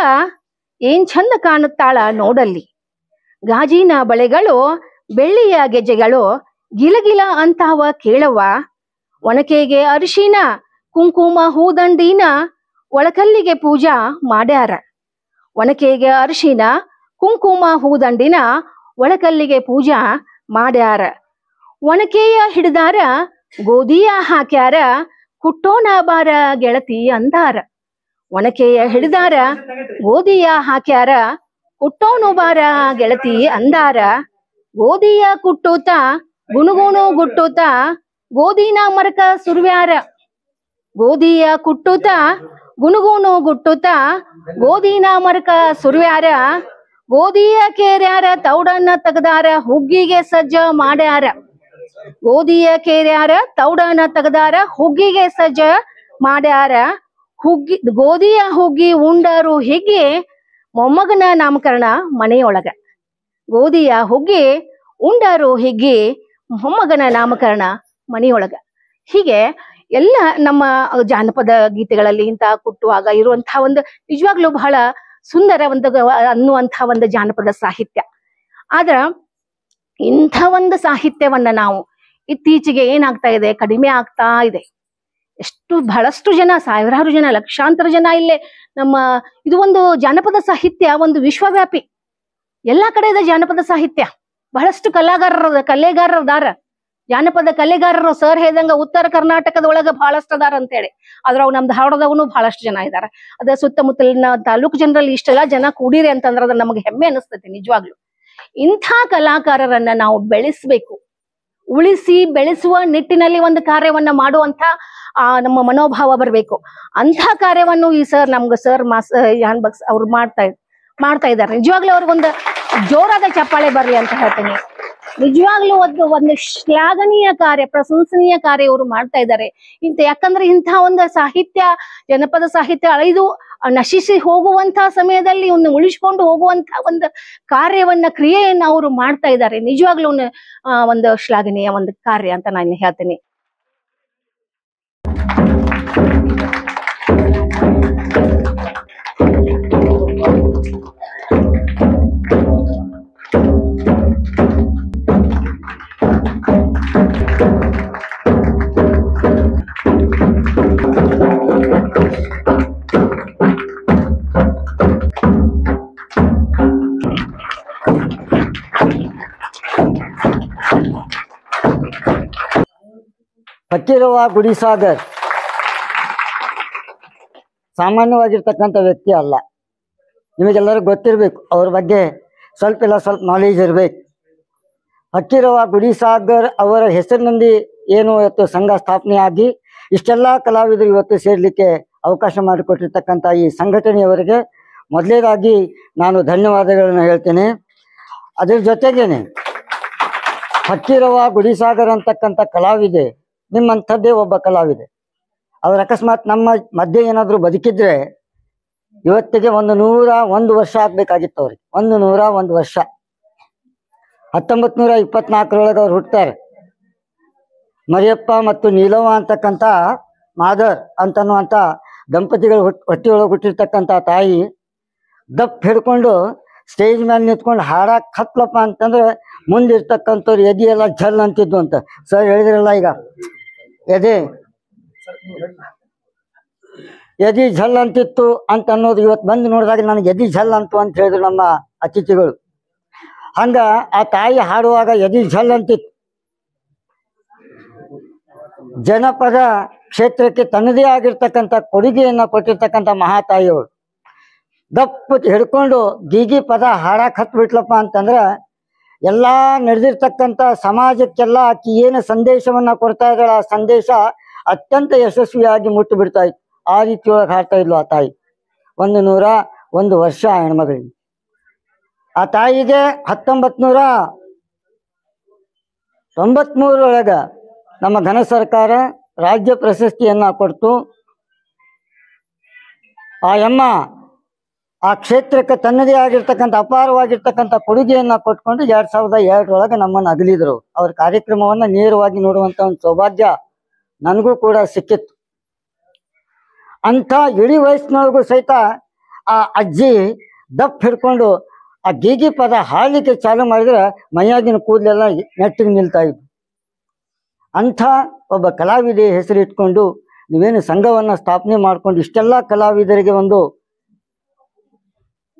ಏನ್ ಚಂದ ಕಾಣುತ್ತಾಳ ನೋಡಲ್ಲಿ. ಗಾಜಿನ ಬಳೆಗಳು ಬೆಳ್ಳಿಯ ಗೆಜ್ಜೆಗಳು ಗಿಲಗಿಲ ಅಂತಾವ ಕೇಳವ್ವ. ಒಣಕೆಗೆ ಅರಿಶಿನ ಕುಂಕುಮ ಹೂದಂಡಿನ ಒಳಕಲ್ಲಿಗೆ ಪೂಜಾ ಮಾಡ್ಯಾರ. ಒಣಕೆಗೆ ಅರಿಶಿನ ಕುಂಕುಮ ಹೂದಂಡಿನ ಒಳಕಲ್ಲಿಗೆ ಪೂಜಾ ಮಾಡ್ಯಾರ. ಒಣಕೆಯ ಹಿಡ್ದಾರ ಗೋಧಿಯ ಹಾಕ್ಯಾರ ಕುಟ್ಟೋನ ಬಾರ ಗೆಳತಿ ಅಂದಾರ. ಒಣಕೆಯ ಹಿಡ್ದಾರ ಗೋಧಿಯ ಹಾಕ್ಯಾರ ಕುಟ್ಟೋನು ಬಾರ ಗೆಳತಿ ಅಂದಾರ. ಗೋಧಿಯ ಕುಟ್ಟೂತ ಗುಣಗುಣು ಗುಟ್ಟೂತ ಗೋಧಿನ ಮರಕ ಸುರ್ವ್ಯಾರ. ಗೋಧಿಯ ಕುಟ್ಟೂತ ಗುಣಗುಣು ಗುಟ್ಟೂತ ಗೋಧಿನ ಮರಕ ಸುರ್ವ್ಯಾರ. ಗೋಧಿಯ ಕೇರ್ಯಾರ ತೌಡನ್ನ ತೆಗದಾರ ಹುಗ್ಗಿಗೆ ಸಜ್ಜ ಮಾಡ್ಯಾರ. ಗೋಧಿಯ ಕೇರ್ಯಾರ ತೌಡನ್ನ ತೆಗದಾರ ಹುಗ್ಗಿಗೆ ಸಜ್ಜ ಮಾಡ್ಯಾರ. ಗೋಧಿಯ ಹುಗ್ಗಿ ಉಂಡರು ಹಿಗ್ಗಿ ಮೊಮ್ಮಗನ ನಾಮಕರಣ ಮನೆಯೊಳಗ. ಗೋಧಿಯ ಹುಗ್ಗಿ ಉಂಡರು ಹಿಗ್ಗಿ ಮೊಮ್ಮಗನ ನಾಮಕರಣ ಮನೆಯೊಳಗ. ಹೀಗೆ ಎಲ್ಲ ನಮ್ಮ ಜಾನಪದ ಗೀತೆಗಳಲ್ಲಿ ಇಂತಹ ಕುಟ್ಟುವಾಗ ಇರುವಂತಹ ಒಂದು ನಿಜವಾಗ್ಲೂ ಬಹಳ ಸುಂದರ ಅನ್ನುವಂತಹ ಒಂದು ಜಾನಪದ ಸಾಹಿತ್ಯ. ಆದ್ರ ಇಂಥ ಒಂದು ಸಾಹಿತ್ಯವನ್ನ ನಾವು ಇತ್ತೀಚೆಗೆ ಏನಾಗ್ತಾ ಇದೆ, ಕಡಿಮೆ ಆಗ್ತಾ ಇದೆ. ಬಹಳಷ್ಟು ಜನ, ಸಾವಿರಾರು ಜನ, ಲಕ್ಷಾಂತರ ಜನ ಇಲ್ಲೇ ನಮ್ಮ ಇದು ಒಂದು ಜಾನಪದ ಸಾಹಿತ್ಯ ಒಂದು ವಿಶ್ವವ್ಯಾಪಿ. ಎಲ್ಲಾ ಕಡೆ ಇದೆ ಜಾನಪದ ಸಾಹಿತ್ಯ. ಬಹಳಷ್ಟು ಕಲೆಗಾರರದಾರ, ಜಾನಪದ ಕಲೆಗಾರರು. ಸರ್ ಹೇಳ್ದಂಗ ಉತ್ತರ ಕರ್ನಾಟಕದ ಒಳಗ ಬಹಳಷ್ಟು ಅದಾರ ಅಂತೇಳಿ. ಆದ್ರ ಅವ್ ನಮ್ ಧಾರವಾಡದವನು ಬಹಳಷ್ಟು ಜನ ಇದಾರೆ. ಅದ ಸುತ್ತಮುತ್ತಲಿನ ತಾಲೂಕು ಜನರಲ್ಲಿ ಇಷ್ಟೆಲ್ಲಾ ಜನ ಕೂಡಿರಿ ಅಂತಂದ್ರ ಅದ್ರ ನಮಗೆ ಹೆಮ್ಮೆ ಅನಿಸ್ತೈತಿ ನಿಜವಾಗ್ಲು. ಇಂಥ ಕಲಾಕಾರರನ್ನ ನಾವು ಬೆಳೆಸ್ಬೇಕು. ಉಳಿಸಿ ಬೆಳೆಸುವ ನಿಟ್ಟಿನಲ್ಲಿ ಒಂದು ಕಾರ್ಯವನ್ನ ಮಾಡುವಂತ ನಮ್ಮ ಮನೋಭಾವ ಬರಬೇಕು. ಅಂಥ ಕಾರ್ಯವನ್ನು ಈ ಸರ್ ಯಾನ್ ಬಕ್ಸ್ ಅವ್ರು ಮಾಡ್ತಾ ಇದ್ದಾರೆ. ನಿಜವಾಗ್ಲೂ ಅವ್ರಿಗೊಂದು ಜೋರಾದ ಚಪ್ಪಾಳೆ ಬರ್ಲಿ ಅಂತ ಹೇಳ್ತೀನಿ. ನಿಜವಾಗ್ಲೂ ಒಂದು ಶ್ಲಾಘನೀಯ ಕಾರ್ಯ, ಪ್ರಶಂಸನೀಯ ಕಾರ್ಯ ಇವರು ಮಾಡ್ತಾ ಇದ್ದಾರೆ. ಯಾಕಂದ್ರೆ ಇಂಥ ಒಂದು ಸಾಹಿತ್ಯ, ಜನಪದ ಸಾಹಿತ್ಯ ಅಳಿದು ನಶಿಸಿ ಹೋಗುವಂತಹ ಸಮಯದಲ್ಲಿ ಒಂದು ಉಳಿಸ್ಕೊಂಡು ಹೋಗುವಂತಹ ಒಂದು ಕ್ರಿಯೆಯನ್ನ ಅವರು ಮಾಡ್ತಾ ಇದ್ದಾರೆ. ನಿಜವಾಗ್ಲೂ ಒಂದು ಶ್ಲಾಘನೀಯ ಒಂದು ಕಾರ್ಯ ಅಂತ ನಾನು ಹೇಳ್ತೀನಿ. ಫಕೀರವ್ವ ಗುಡಿಸಾಗರ್ ಸಾಮಾನ್ಯವಾಗಿರ್ತಕ್ಕಂಥ ವ್ಯಕ್ತಿ ಅಲ್ಲ. ನಿಮಗೆಲ್ಲರಿಗೂ ಗೊತ್ತಿರಬೇಕು, ಅವ್ರ ಬಗ್ಗೆ ಸ್ವಲ್ಪ ನಾಲೆಜ್ ಇರಬೇಕು. ಫಕೀರವ್ವ ಗುಡಿಸಾಗರ್ ಅವರ ಹೆಸರಿನಲ್ಲಿ ಏನು ಇವತ್ತು ಸಂಘ ಸ್ಥಾಪನೆ ಆಗಿ ಇಷ್ಟೆಲ್ಲ ಕಲಾವಿದರು ಇವತ್ತು ಸೇರ್ಲಿಕ್ಕೆ ಅವಕಾಶ ಮಾಡಿಕೊಟ್ಟಿರ್ತಕ್ಕಂಥ ಈ ಸಂಘಟನೆಯವರಿಗೆ ಮೊದಲನೇದಾಗಿ ನಾನು ಧನ್ಯವಾದಗಳನ್ನು ಹೇಳ್ತೇನೆ. ಅದ್ರ ಜೊತೆಗೇನೆ ಫಕೀರವ್ವ ಗುಡಿಸಾಗರ್ ಅಂತಕ್ಕಂಥ ಕಲಾವಿದೆ, ನಿಮ್ಮಂಥದ್ದೇ ಒಬ್ಬ ಕಲಾವಿದೆ. ಅವ್ರ ಅಕಸ್ಮಾತ್ ನಮ್ಮ ಮಧ್ಯೆ ಏನಾದರೂ ಬದುಕಿದ್ರೆ ಇವತ್ತಿಗೆ 101 ವರ್ಷ ಆಗ್ಬೇಕಾಗಿತ್ತು ಅವ್ರಿಗೆ. 101 ವರ್ಷ. 1924 ಅವ್ರು ಹುಟ್ಟುತ್ತಾರೆ. ಮರಿಯಪ್ಪ ಮತ್ತು ನೀಲವ್ವ ಅಂತಕ್ಕಂಥ ಮಾದರ್ ಅಂತನ್ನುವಂಥ ದಂಪತಿಗಳು ಹೊಟ್ಟೆಯೊಳಗೆ ಹುಟ್ಟಿರ್ತಕ್ಕಂಥ ತಾಯಿ ದಪ್ಪ ಹಿಡ್ಕೊಂಡು ಸ್ಟೇಜ್ ಮೇಲೆ ನಿಂತ್ಕೊಂಡು ಹಾಡಕ್ಕೆ ಹತ್ಲಪ್ಪ ಅಂತಂದ್ರೆ ಮುಂದಿರ್ತಕ್ಕಂಥವ್ರು ಎದೆ ಎಲ್ಲ ಝಲ್ ಅಂತಿದ್ವು ಅಂತ ಸರ್ ಹೇಳಿದ್ರಲ್ಲ. ಈಗ ಎದಿ ಝಲ್ ಅಂತಿತ್ತು ಅಂತ ಅನ್ನೋದು ಇವತ್ತು ಬಂದು ನೋಡಿದಾಗ ನನಗೆ ಎದಿ ಝಲ್ ಅಂತು ಅಂತ ಹೇಳಿದ್ರು ನಮ್ಮ ಅತಿಥಿಗಳು. ಹಂಗ ಆ ತಾಯಿ ಹಾಡುವಾಗ ಎದಿ ಝಲ್ ಅಂತಿತ್ತು. ಜನಪದ ಕ್ಷೇತ್ರಕ್ಕೆ ತನ್ನದೇ ಆಗಿರ್ತಕ್ಕಂಥ ಕೊಡುಗೆಯನ್ನ ಕೊಟ್ಟಿರ್ತಕ್ಕಂಥ ಮಹಾತಾಯಿಯವರು ದಪ್ಪ ಹಿಡ್ಕೊಂಡು ಗೀಗಿ ಪದ ಹಾಡಕ್ಕೆ ಹತ್ಬಿಟ್ಲಪ್ಪ ಅಂತಂದ್ರ ಎಲ್ಲ ನಡೆದಿರ್ತಕ್ಕಂಥ ಸಮಾಜಕ್ಕೆಲ್ಲ ಆಕಿ ಏನು ಸಂದೇಶವನ್ನ ಕೊಡ್ತಾ ಇದ್ದಾಳ ಆ ಸಂದೇಶ ಅತ್ಯಂತ ಯಶಸ್ವಿಯಾಗಿ ಮುಟ್ಟು ಬಿಡ್ತಾ ಇತ್ತು. ಆ ರೀತಿಯೊಳಗೆ ಹಾಡ್ತಾ ಇದ್ಲು ಆ ತಾಯಿ. 101 ವರ್ಷ ಆ ಹೆಣ್ಮಗಳಿಗೆ. ಆ ತಾಯಿಗೆ 1993 ನಮ್ಮ ಘನ ಸರ್ಕಾರ ರಾಜ್ಯ ಪ್ರಶಸ್ತಿಯನ್ನ ಕೊಡ್ತು. ಆ ಅಮ್ಮ ಆ ಕ್ಷೇತ್ರಕ್ಕೆ ತನ್ನದೇ ಆಗಿರ್ತಕ್ಕಂಥ ಅಪಾರವಾಗಿರ್ತಕ್ಕಂಥ ಕೊಡುಗೆಯನ್ನ ಕೊಟ್ಕೊಂಡು 2002 ನಮ್ಮನ್ನು ಅಗಲಿದ್ರು. ಅವ್ರ ಕಾರ್ಯಕ್ರಮವನ್ನ ನೇರವಾಗಿ ನೋಡುವಂತ ಒಂದು ಸೌಭಾಗ್ಯ ನನಗೂ ಕೂಡ ಸಿಕ್ಕಿತ್ತು. ಅಂಥ ಇಳಿ ವಯಸ್ಸಿನೊಳಗೂ ಸಹಿತ ಆ ಅಜ್ಜಿ ದಪ್ಪ ಹಿಡ್ಕೊಂಡು ಆ ಗೀಗಿ ಪದ ಹಾಡಲಿಕ್ಕೆ ಚಾಲು ಮಾಡಿದ್ರೆ ಮೈಯಾಗಿನ ಕೂದಲೆಲ್ಲ ನೆಟ್ಟಿಗೆ ನಿಲ್ತಾ ಇದ್ವು. ಅಂಥ ಒಬ್ಬ ಕಲಾವಿದೆ ಹೆಸರಿಟ್ಕೊಂಡು ನೀವೇನು ಸಂಘವನ್ನ ಸ್ಥಾಪನೆ ಮಾಡ್ಕೊಂಡು ಇಷ್ಟೆಲ್ಲ ಕಲಾವಿದರಿಗೆ ಒಂದು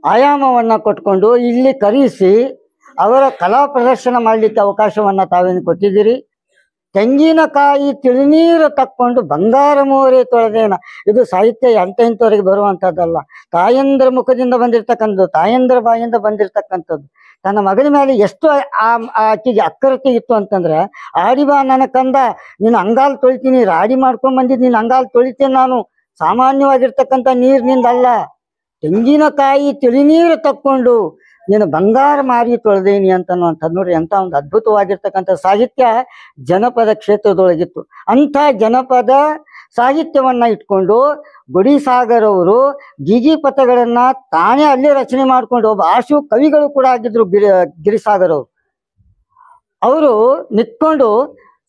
ಆಯಾಮವನ್ನ ಕೊಟ್ಕೊಂಡು ಇಲ್ಲಿ ಕರೆಸಿ ಅವರ ಕಲಾ ಪ್ರದರ್ಶನ ಮಾಡಲಿಕ್ಕೆ ಅವಕಾಶವನ್ನ ತಾವೇನು ಕೊಟ್ಟಿದ್ದೀರಿ. ತೆಂಗಿನಕಾಯಿ ತಿಳಿನೀರು ತಕ್ಕೊಂಡು ಬಂಗಾರ ಮೋರೆ ತೊಳೆದೇನ, ಇದು ಸಾಹಿತ್ಯ ಎಂತೆಂಥವರಿಗೆ ಬರುವಂಥದ್ದಲ್ಲ. ತಾಯಂದ್ರ ಮುಖದಿಂದ ಬಂದಿರತಕ್ಕಂಥದ್ದು, ತಾಯಂದ್ರ ಬಾಯಿಂದ ಬಂದಿರತಕ್ಕಂಥದ್ದು. ತನ್ನ ಮಗನ ಮೇಲೆ ಎಷ್ಟು ಆಕೆಗೆ ಅಕ್ಕರತೆ ಇತ್ತು ಅಂತಂದ್ರೆ, ಆಡಿ ಬಾ ನನ್ನ ಕಂದ, ನೀನು ಅಂಗಾಲ್ ತೊಳಿತೀನಿ, ರಾಡಿ ಮಾಡ್ಕೊಂಡ್ ಬಂದಿದ್ದು ನೀನು ಅಂಗಾಲ್ ತೊಳಿತೀನಿ, ನಾನು ಸಾಮಾನ್ಯವಾಗಿರ್ತಕ್ಕಂಥ ನೀರಿನಿಂದ ಅಲ್ಲ, ತೆಂಗಿನಕಾಯಿ ತಿಳಿನೀರು ತಕ್ಕೊಂಡು ನೀನು ಬಂಗಾರ ಮಾರಿ ತೊಳೆದೇನಿ ಅಂತನ್ನುವಂಥದ್ದು. ನೋಡ್ರಿ ಎಂಥ ಒಂದು ಅದ್ಭುತವಾಗಿರ್ತಕ್ಕಂಥ ಸಾಹಿತ್ಯ ಜನಪದ ಕ್ಷೇತ್ರದೊಳಗಿತ್ತು. ಅಂಥ ಜನಪದ ಸಾಹಿತ್ಯವನ್ನ ಇಟ್ಕೊಂಡು ಗುಡಿಸಾಗರ್ ಅವರು ಗೀಗಿ ಪಥಗಳನ್ನ ತಾನೇ ಅಲ್ಲೇ ರಚನೆ ಮಾಡ್ಕೊಂಡು, ಒಬ್ಬ ಆಶು ಕವಿಗಳು ಕೂಡ ಆಗಿದ್ರು ಗಿರಿಸಾಗರ್ ಅವರು ನಿಂತ್ಕೊಂಡು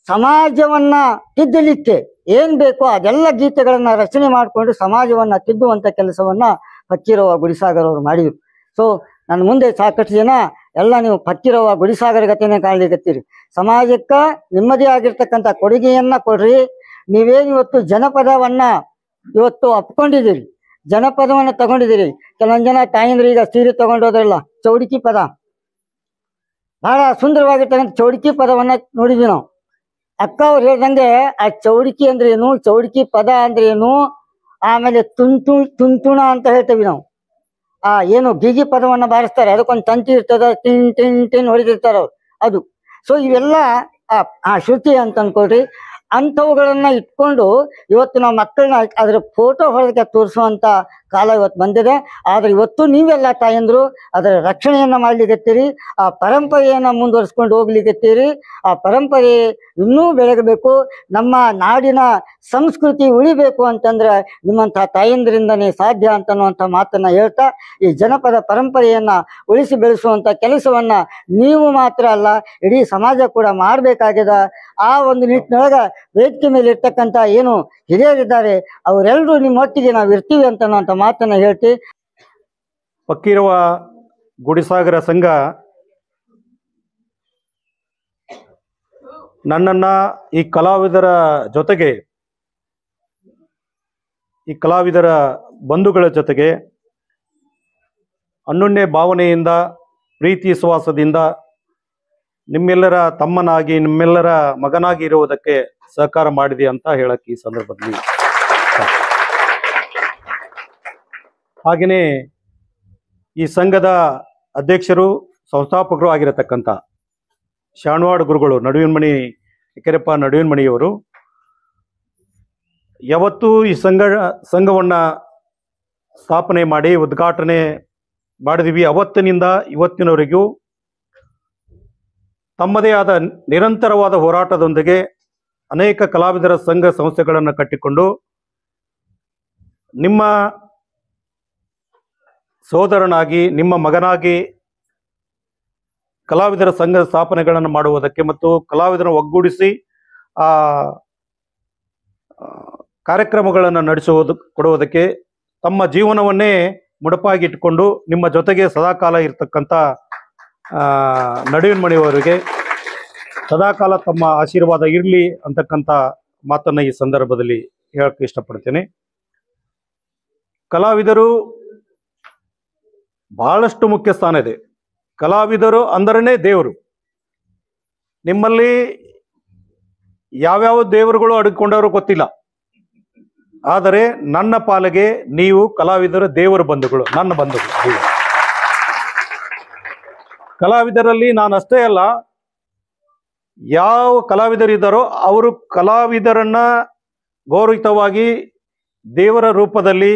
ಸಮಾಜವನ್ನ ತಿದ್ದಲಿಕ್ಕೆ ಏನ್ ಬೇಕೋ ಅದೆಲ್ಲ ಗೀತೆಗಳನ್ನ ರಚನೆ ಮಾಡಿಕೊಂಡು ಸಮಾಜವನ್ನ ತಿದ್ದುವಂತ ಕೆಲಸವನ್ನ ಫಕ್ಕೀರವ್ವ ಗುಡಿಸಾಗರ್ ಅವರು ಮಾಡಿದ್ರು. ಸೊ ನನ್ನ ಮುಂದೆ ಸಾಕಷ್ಟು ಜನ ಎಲ್ಲ ನೀವು ಫಕ್ಕೀರವ್ವ ಗುಡಿಸಾಗರ್ ಗತೆನೆ ಕಾಣ್ಲಿಕತ್ತೀರಿ. ಸಮಾಜಕ್ಕ ನಿಮ್ಮದೇ ಆಗಿರ್ತಕ್ಕಂಥ ಕೊಡುಗೆಯನ್ನ ಕೊಡ್ರಿ. ನೀವೇನು ಇವತ್ತು ಜನಪದವನ್ನ ಇವತ್ತು ಅಪ್ಕೊಂಡಿದ್ದೀರಿ, ಜನಪದವನ್ನ ತಗೊಂಡಿದ್ದೀರಿ. ಕೆಲವೊಂದು ಜನ ತಾಯಂದ್ರು ಈಗ ಸೀರೆ ತಗೊಂಡೋದ್ರಲ್ಲ, ಚೌಡಿಕಿ ಪದ ಬಹಳ ಸುಂದರವಾಗಿರ್ತಕ್ಕಂಥ ಚೌಡಿಕಿ ಪದವನ್ನ ನೋಡಿದ್ವಿ ನಾವು. ಅಕ್ಕ ಅವ್ರು ಹೇಳ್ದಂಗೆ ಆ ಚೌಡಿಕಿ ಅಂದ್ರೆ ಏನು, ಚೌಡಿಕಿ ಪದ ಅಂದ್ರೆ ಏನು, ಆಮೇಲೆ ತುಂತುಣ ಅಂತ ಹೇಳ್ತೇವೆ ನಾವು. ಆ ಏನು ಗೀಗಿ ಪದವನ್ನ ಬಾರಿಸ್ತಾರೆ, ಅದಕ್ಕೊಂದು ತಂತಿ ಇರ್ತದ, ಟಿನ್ ಟಿನ್ ಟಿನ್ ಹೊಡೆದಿರ್ತಾರ ಅವ್ರು, ಅದು. ಸೊ ಇವೆಲ್ಲ ಆ ಶ್ರುತಿ ಅಂತ ಅನ್ಕೊಳ್ರಿ. ಅಂಥವುಗಳನ್ನ ಇಟ್ಕೊಂಡು ಇವತ್ತು ನಾವು ಮಕ್ಕಳನ್ನ ಅದ್ರ ಫೋಟೋ ಹೊರದಕ್ಕೆ ತೋರಿಸುವಂತ ಕಾಲ ಇವತ್ತು ಬಂದಿದೆ. ಆದ್ರೆ ಇವತ್ತು ನೀವೆಲ್ಲ ತಾಯಂದ್ರು ಅದರ ರಕ್ಷಣೆಯನ್ನ ಮಾಡ್ಲಿಕ್ಕತ್ತೀರಿ, ಆ ಪರಂಪರೆಯನ್ನ ಮುಂದುವರಿಸ್ಕೊಂಡು ಹೋಗ್ಲಿಕ್ಕತ್ತೀರಿ. ಆ ಪರಂಪರೆ ಇನ್ನೂ ಬೆಳಗಬೇಕು, ನಮ್ಮ ನಾಡಿನ ಸಂಸ್ಕೃತಿ ಉಳಿಬೇಕು ಅಂತಂದ್ರೆ ನಿಮ್ಮಂತಹ ತಾಯಂದ್ರಿಂದನೇ ಸಾಧ್ಯ ಅಂತನ್ನುವಂಥ ಮಾತನ್ನ ಹೇಳ್ತಾ, ಈ ಜನಪದ ಪರಂಪರೆಯನ್ನ ಉಳಿಸಿ ಬೆಳೆಸುವಂತ ಕೆಲಸವನ್ನ ನೀವು ಮಾತ್ರ ಅಲ್ಲ ಇಡೀ ಸಮಾಜ ಕೂಡ ಮಾಡ್ಬೇಕಾಗಿದೆ. ಆ ಒಂದು ನಿಟ್ಟಿನೊಳಗ ವೇದಿಕೆ ಮೇಲೆ ಇರ್ತಕ್ಕಂಥ ಏನು ಹಿರಿಯರಿದ್ದಾರೆ ಅವರೆಲ್ಲರೂ ನಿಮ್ಮೊಟ್ಟಿಗೆ ನಾವು ಇರ್ತೀವಿ ಅಂತನ್ನುವಂಥ ಮಾತನ್ನ ಹೇಳ್ತಿ. ಫಕ್ಕೀರವ್ವ ಗುಡಿಸಾಗರ ಸಂಘ ನನ್ನನ್ನ ಈ ಕಲಾವಿದರ ಜೊತೆಗೆ, ಈ ಕಲಾವಿದರ ಬಂಧುಗಳ ಜೊತೆಗೆ ಅನ್ಯೋನ್ಯ ಭಾವನೆಯಿಂದ, ಪ್ರೀತಿ ವಿಶ್ವಾಸದಿಂದ ನಿಮ್ಮೆಲ್ಲರ ತಮ್ಮನಾಗಿ, ನಿಮ್ಮೆಲ್ಲರ ಮಗನಾಗಿ ಇರುವುದಕ್ಕೆ ಸಹಕಾರ ಮಾಡಿದೆ ಅಂತ ಹೇಳಕ್ಕೆ ಈ ಸಂದರ್ಭದಲ್ಲಿ. ಹಾಗೆಯೇ ಈ ಸಂಘದ ಅಧ್ಯಕ್ಷರು, ಸಂಸ್ಥಾಪಕರು ಆಗಿರತಕ್ಕಂಥ ಶಾಣವಾಡ ಗುರುಗಳು ನಡುವಿನಮಣಿ ಕೆರೆಪ್ಪ ನಡುವಿನಮಣಿಯವರು ಯಾವತ್ತೂ ಈ ಸಂಘವನ್ನ ಸ್ಥಾಪನೆ ಮಾಡಿ ಉದ್ಘಾಟನೆ ಮಾಡಿದೀವಿ. ಅವತ್ತಿನಿಂದ ಇವತ್ತಿನವರೆಗೂ ತಮ್ಮದೇ ಆದ ನಿರಂತರವಾದ ಹೋರಾಟದೊಂದಿಗೆ ಅನೇಕ ಕಲಾವಿದರ ಸಂಘ ಸಂಸ್ಥೆಗಳನ್ನು ಕಟ್ಟಿಕೊಂಡು ನಿಮ್ಮ ಸೋದರನಾಗಿ, ನಿಮ್ಮ ಮಗನಾಗಿ ಕಲಾವಿದರ ಸಂಘ ಸ್ಥಾಪನೆಗಳನ್ನು ಮಾಡುವುದಕ್ಕೆ ಮತ್ತು ಕಲಾವಿದರನ್ನು ಒಗ್ಗೂಡಿಸಿ ಆ ಕಾರ್ಯಕ್ರಮಗಳನ್ನು ಕೊಡುವುದಕ್ಕೆ ತಮ್ಮ ಜೀವನವನ್ನೇ ಮುಡುಪಾಗಿಟ್ಟುಕೊಂಡು ನಿಮ್ಮ ಜೊತೆಗೆ ಸದಾಕಾಲ ಇರತಕ್ಕಂಥ ನಡುವಿನಮಣಿಯವರಿಗೆ ಸದಾಕಾಲ ತಮ್ಮ ಆಶೀರ್ವಾದ ಇರಲಿ ಅಂತಕ್ಕಂಥ ಮಾತನ್ನು ಈ ಸಂದರ್ಭದಲ್ಲಿ ಹೇಳಕ್ಕೆ ಇಷ್ಟಪಡ್ತೇನೆ. ಕಲಾವಿದರು ಬಹಳಷ್ಟು ಮುಖ್ಯ ಸ್ಥಾನ ಇದೆ. ಕಲಾವಿದರು ಅಂದರೇ ದೇವರು. ನಿಮ್ಮಲ್ಲಿ ಯಾವ್ಯಾವ ದೇವರುಗಳು ಅಡಗಿಕೊಂಡವರು ಗೊತ್ತಿಲ್ಲ, ಆದರೆ ನನ್ನ ಪಾಲಿಗೆ ನೀವು ಕಲಾವಿದರು ದೇವರ ಬಂಧುಗಳು, ನನ್ನ ಬಂಧುಗಳು. ಕಲಾವಿದರಲ್ಲಿ ನಾನು ಅಷ್ಟೇ ಅಲ್ಲ, ಯಾವ ಕಲಾವಿದರಿದ್ದಾರೋ ಅವರು ಕಲಾವಿದರನ್ನ ಗೌರವಿತವಾಗಿ ದೇವರ ರೂಪದಲ್ಲಿ,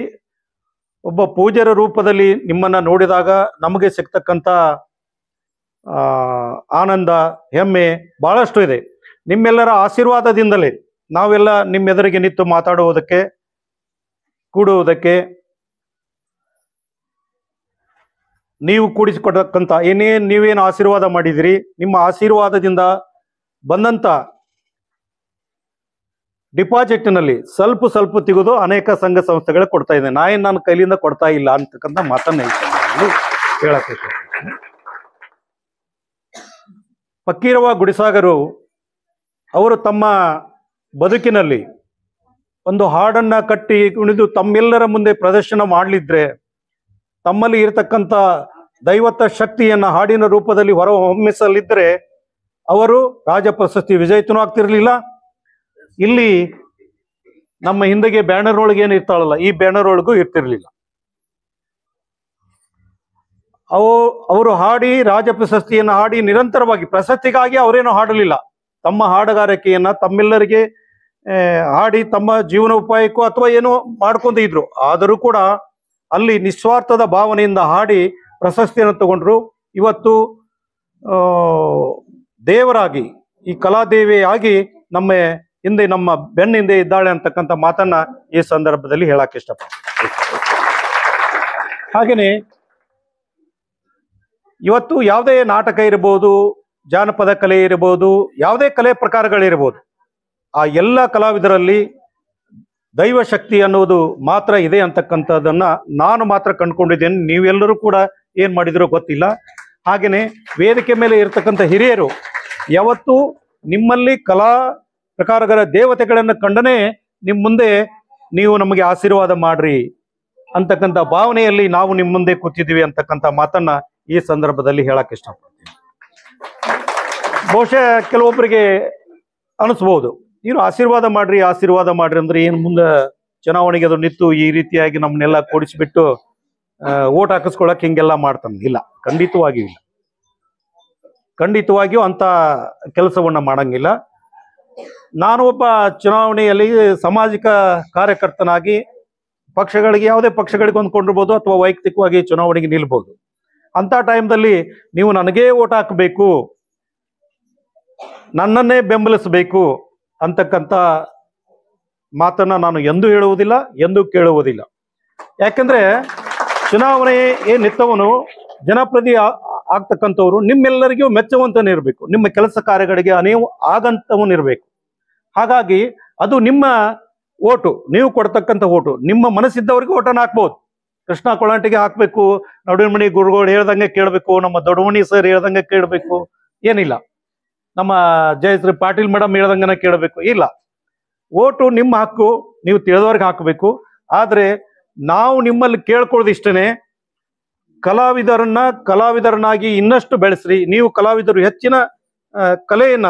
ಒಬ್ಬ ಪೂಜ್ಯರ ರೂಪದಲ್ಲಿ ನಿಮ್ಮನ್ನ ನೋಡಿದಾಗ ನಮಗೆ ಸಿಗ್ತಕ್ಕಂಥ ಆನಂದ, ಹೆಮ್ಮೆ ಬಹಳಷ್ಟು ಇದೆ. ನಿಮ್ಮೆಲ್ಲರ ಆಶೀರ್ವಾದದಿಂದಲೇ ನಾವೆಲ್ಲ ನಿಮ್ಮೆದುರಿಗೆ ನಿಂತು ಮಾತಾಡುವುದಕ್ಕೆ, ಕೂಡುವುದಕ್ಕೆ, ನೀವು ಕೂಡಿಸಿಕೊಟ್ಟಕ್ಕಂಥ ನೀವೇನು ಆಶೀರ್ವಾದ ಮಾಡಿದಿರಿ, ನಿಮ್ಮ ಆಶೀರ್ವಾದದಿಂದ ಬಂದಂತ ಡಿಪಾಸಿಟ್ನಲ್ಲಿ ಸ್ವಲ್ಪ ಸ್ವಲ್ಪ ತೆಗೆದು ಅನೇಕ ಸಂಘ ಸಂಸ್ಥೆಗಳು ಕೊಡ್ತಾ ಇದ್ದೇನೆ. ನನ್ನ ಕೈಲಿಂದ ಕೊಡ್ತಾ ಇಲ್ಲ ಅಂತಕ್ಕಂಥ ಮಾತನ್ನ ಹೇಳಕ್ಕೆ ಫಕ್ಕೀರವ್ವ ಗುಡಿಸಾಗರು ಅವರು ತಮ್ಮ ಬದುಕಿನಲ್ಲಿ ಒಂದು ಹಾಡನ್ನ ಕಟ್ಟಿ ಕುಣಿದು ತಮ್ಮೆಲ್ಲರ ಮುಂದೆ ಪ್ರದರ್ಶನ ಮಾಡಲಿದ್ರೆ ತಮ್ಮಲ್ಲಿ ಇರತಕ್ಕಂಥ ದೈವತ ಶಕ್ತಿಯನ್ನ ಹಾಡಿನ ರೂಪದಲ್ಲಿ ಹೊರಹೊಮ್ಮಿಸಲಿದ್ರೆ ಅವರು ರಾಜ ಪ್ರಶಸ್ತಿ ವಿಜೇತನೂ ಆಗ್ತಿರ್ಲಿಲ್ಲ. ಇಲ್ಲಿ ನಮ್ಮ ಹಿಂದೆಗೆ ಬ್ಯಾನರ್ ಒಳಗೆ ಏನು ಇರ್ತಾಳಲ್ಲ, ಈ ಬ್ಯಾನರ್ ಒಳಗೂ ಇರ್ತಿರ್ಲಿಲ್ಲ. ಅವರು ಹಾಡಿ ರಾಜ ಪ್ರಶಸ್ತಿಯನ್ನು ಹಾಡಿ ನಿರಂತರವಾಗಿ, ಪ್ರಶಸ್ತಿಗಾಗಿ ಅವರೇನು ಹಾಡಲಿಲ್ಲ, ತಮ್ಮ ಹಾಡುಗಾರಿಕೆಯನ್ನ ತಮ್ಮೆಲ್ಲರಿಗೆ ಹಾಡಿ ತಮ್ಮ ಜೀವನೋಪಾಯಕ್ಕೂ ಅಥವಾ ಏನೋ ಮಾಡ್ಕೊಂಡು ಇದ್ರು. ಆದರೂ ಕೂಡ ಅಲ್ಲಿ ನಿಸ್ವಾರ್ಥದ ಭಾವನೆಯಿಂದ ಹಾಡಿ ಪ್ರಶಸ್ತಿಯನ್ನು ತಗೊಂಡ್ರು. ಇವತ್ತು ದೇವರಾಗಿ, ಈ ಕಲಾದೇವಿಯಾಗಿ ನಮ್ಮ ಹಿಂದೆ, ನಮ್ಮ ಬೆನ್ನ ಹಿಂದೆ ಇದ್ದಾಳೆ ಅಂತಕ್ಕಂಥ ಮಾತನ್ನ ಈ ಸಂದರ್ಭದಲ್ಲಿ ಹೇಳಕ್ ಇಷ್ಟಪಡ್ತೀನಿ. ಹಾಗೇನೆ ಇವತ್ತು ಯಾವುದೇ ನಾಟಕ ಇರಬಹುದು, ಜಾನಪದ ಕಲೆ ಇರಬಹುದು, ಯಾವುದೇ ಕಲೆ ಪ್ರಕಾರಗಳಿರ್ಬೋದು, ಆ ಎಲ್ಲ ಕಲಾವಿದರಲ್ಲಿ ದೈವ ಶಕ್ತಿ ಅನ್ನೋದು ಮಾತ್ರ ಇದೆ ಅಂತಕ್ಕಂಥದ್ದನ್ನ ನಾನು ಮಾತ್ರ ಕಂಡುಕೊಂಡಿದ್ದೇನೆ. ನೀವೆಲ್ಲರೂ ಕೂಡ ಏನ್ ಮಾಡಿದ್ರೋ ಗೊತ್ತಿಲ್ಲ. ಹಾಗೇನೆ ವೇದಿಕೆ ಮೇಲೆ ಇರತಕ್ಕಂಥ ಹಿರಿಯರು ಯಾವತ್ತು ನಿಮ್ಮಲ್ಲಿ ಕಲಾ ಪ್ರಕಾರಗಳ ದೇವತೆಗಳನ್ನು ಕಂಡನೆ ನಿಮ್ಮ ಮುಂದೆ ನೀವು ನಮಗೆ ಆಶೀರ್ವಾದ ಮಾಡ್ರಿ ಅಂತಕ್ಕಂಥ ಭಾವನೆಯಲ್ಲಿ ನಾವು ನಿಮ್ಮ ಮುಂದೆ ಕೂತಿದ್ದೀವಿ ಅಂತಕ್ಕಂಥ ಮಾತನ್ನ ಈ ಸಂದರ್ಭದಲ್ಲಿ ಹೇಳಕ್ ಇಷ್ಟಪಡ್ತೀನಿ. ಬಹುಶಃ ಕೆಲವೊಬ್ಬರಿಗೆ ಅನಿಸ್ಬೋದು, ಇವರು ಆಶೀರ್ವಾದ ಮಾಡ್ರಿ ಅಂದ್ರೆ ಏನು, ಮುಂದೆ ಚುನಾವಣೆಗೆ ಅದು ನಿಂತು ಈ ರೀತಿಯಾಗಿ ನಮ್ಮನ್ನೆಲ್ಲ ಕೂಡಿಸಿಬಿಟ್ಟು ಓಟ್ ಹಾಕಿಸ್ಕೊಳಕ್ ಹಿಂಗೆಲ್ಲ ಮಾಡ್ತಾನೆ. ಇಲ್ಲ, ಖಂಡಿತವಾಗಿಯೂ ಇಲ್ಲ, ಖಂಡಿತವಾಗಿಯೂ ಅಂತ ಕೆಲಸವನ್ನ ಮಾಡಂಗಿಲ್ಲ. ನಾನು ಒಬ್ಬ ಚುನಾವಣೆಯಲ್ಲಿ ಸಾಮಾಜಿಕ ಕಾರ್ಯಕರ್ತನಾಗಿ ಪಕ್ಷಗಳಿಗೆ, ಯಾವುದೇ ಪಕ್ಷಗಳಿಗೆ ಹೊಂದ್ಕೊಂಡಿರ್ಬೋದು ಅಥವಾ ವೈಯಕ್ತಿಕವಾಗಿ ಚುನಾವಣೆಗೆ ನಿಲ್ಬೋದು. ಅಂತ ಟೈಮ್ದಲ್ಲಿ ನೀವು ನನಗೇ ಓಟ್ ಹಾಕಬೇಕು, ನನ್ನನ್ನೇ ಬೆಂಬಲಿಸಬೇಕು ಅಂತಕ್ಕಂಥ ಮಾತನ್ನ ನಾನು ಎಂದೂ ಹೇಳುವುದಿಲ್ಲ, ಎಂದೂ ಕೇಳುವುದಿಲ್ಲ. ಯಾಕಂದ್ರೆ ಚುನಾವಣೆ ನಿಂತವನು ಜನಪ್ರತಿನಿಧಿ ಆಗ್ತಕ್ಕಂಥವ್ರು ನಿಮ್ಮೆಲ್ಲರಿಗೂ ಮೆಚ್ಚುವಂತನಿರ್ಬೇಕು, ನಿಮ್ಮ ಕೆಲಸ ಕಾರ್ಯಗಳಿಗೆ ನೀವು ಆಗಂತವನಿರ್ಬೇಕು. ಹಾಗಾಗಿ ಅದು ನಿಮ್ಮ ಓಟು, ನೀವು ಕೊಡ್ತಕ್ಕಂಥ ಓಟು, ನಿಮ್ಮ ಮನಸ್ಸಿದ್ದವರಿಗೆ ಓಟನ್ನು ಹಾಕ್ಬೋದು. ಕೃಷ್ಣ ಕೊಳಂಟಿಗೆ ಹಾಕ್ಬೇಕು, ನಡುಮಣಿ ಗುರುಗಳು ಹೇಳ್ದಂಗೆ ಕೇಳಬೇಕು, ನಮ್ಮ ದೊಡ್ಡಮಣಿ ಸರ್ ಹೇಳ್ದಂಗೆ ಕೇಳಬೇಕು, ಏನಿಲ್ಲ. ನಮ್ಮ ಜಯಶ್ರೀ ಪಾಟೀಲ್ ಮೇಡಮ್ ಹೇಳ್ದಂಗನ ಕೇಳಬೇಕು, ಇಲ್ಲ. ಓಟು ನಿಮ್ಮ ಹಕ್ಕು, ನೀವು ತಿಳಿದವ್ರಿಗೆ ಹಾಕಬೇಕು. ಆದ್ರೆ ನಾವು ನಿಮ್ಮಲ್ಲಿ ಕೇಳ್ಕೊಳ್ಳೋದು ಇಷ್ಟನೇ, ಕಲಾವಿದರನ್ನಾಗಿ ಇನ್ನಷ್ಟು ಬೆಳೆಸ್ರಿ. ನೀವು ಕಲಾವಿದರು ಹೆಚ್ಚಿನ ಕಲೆಯನ್ನ,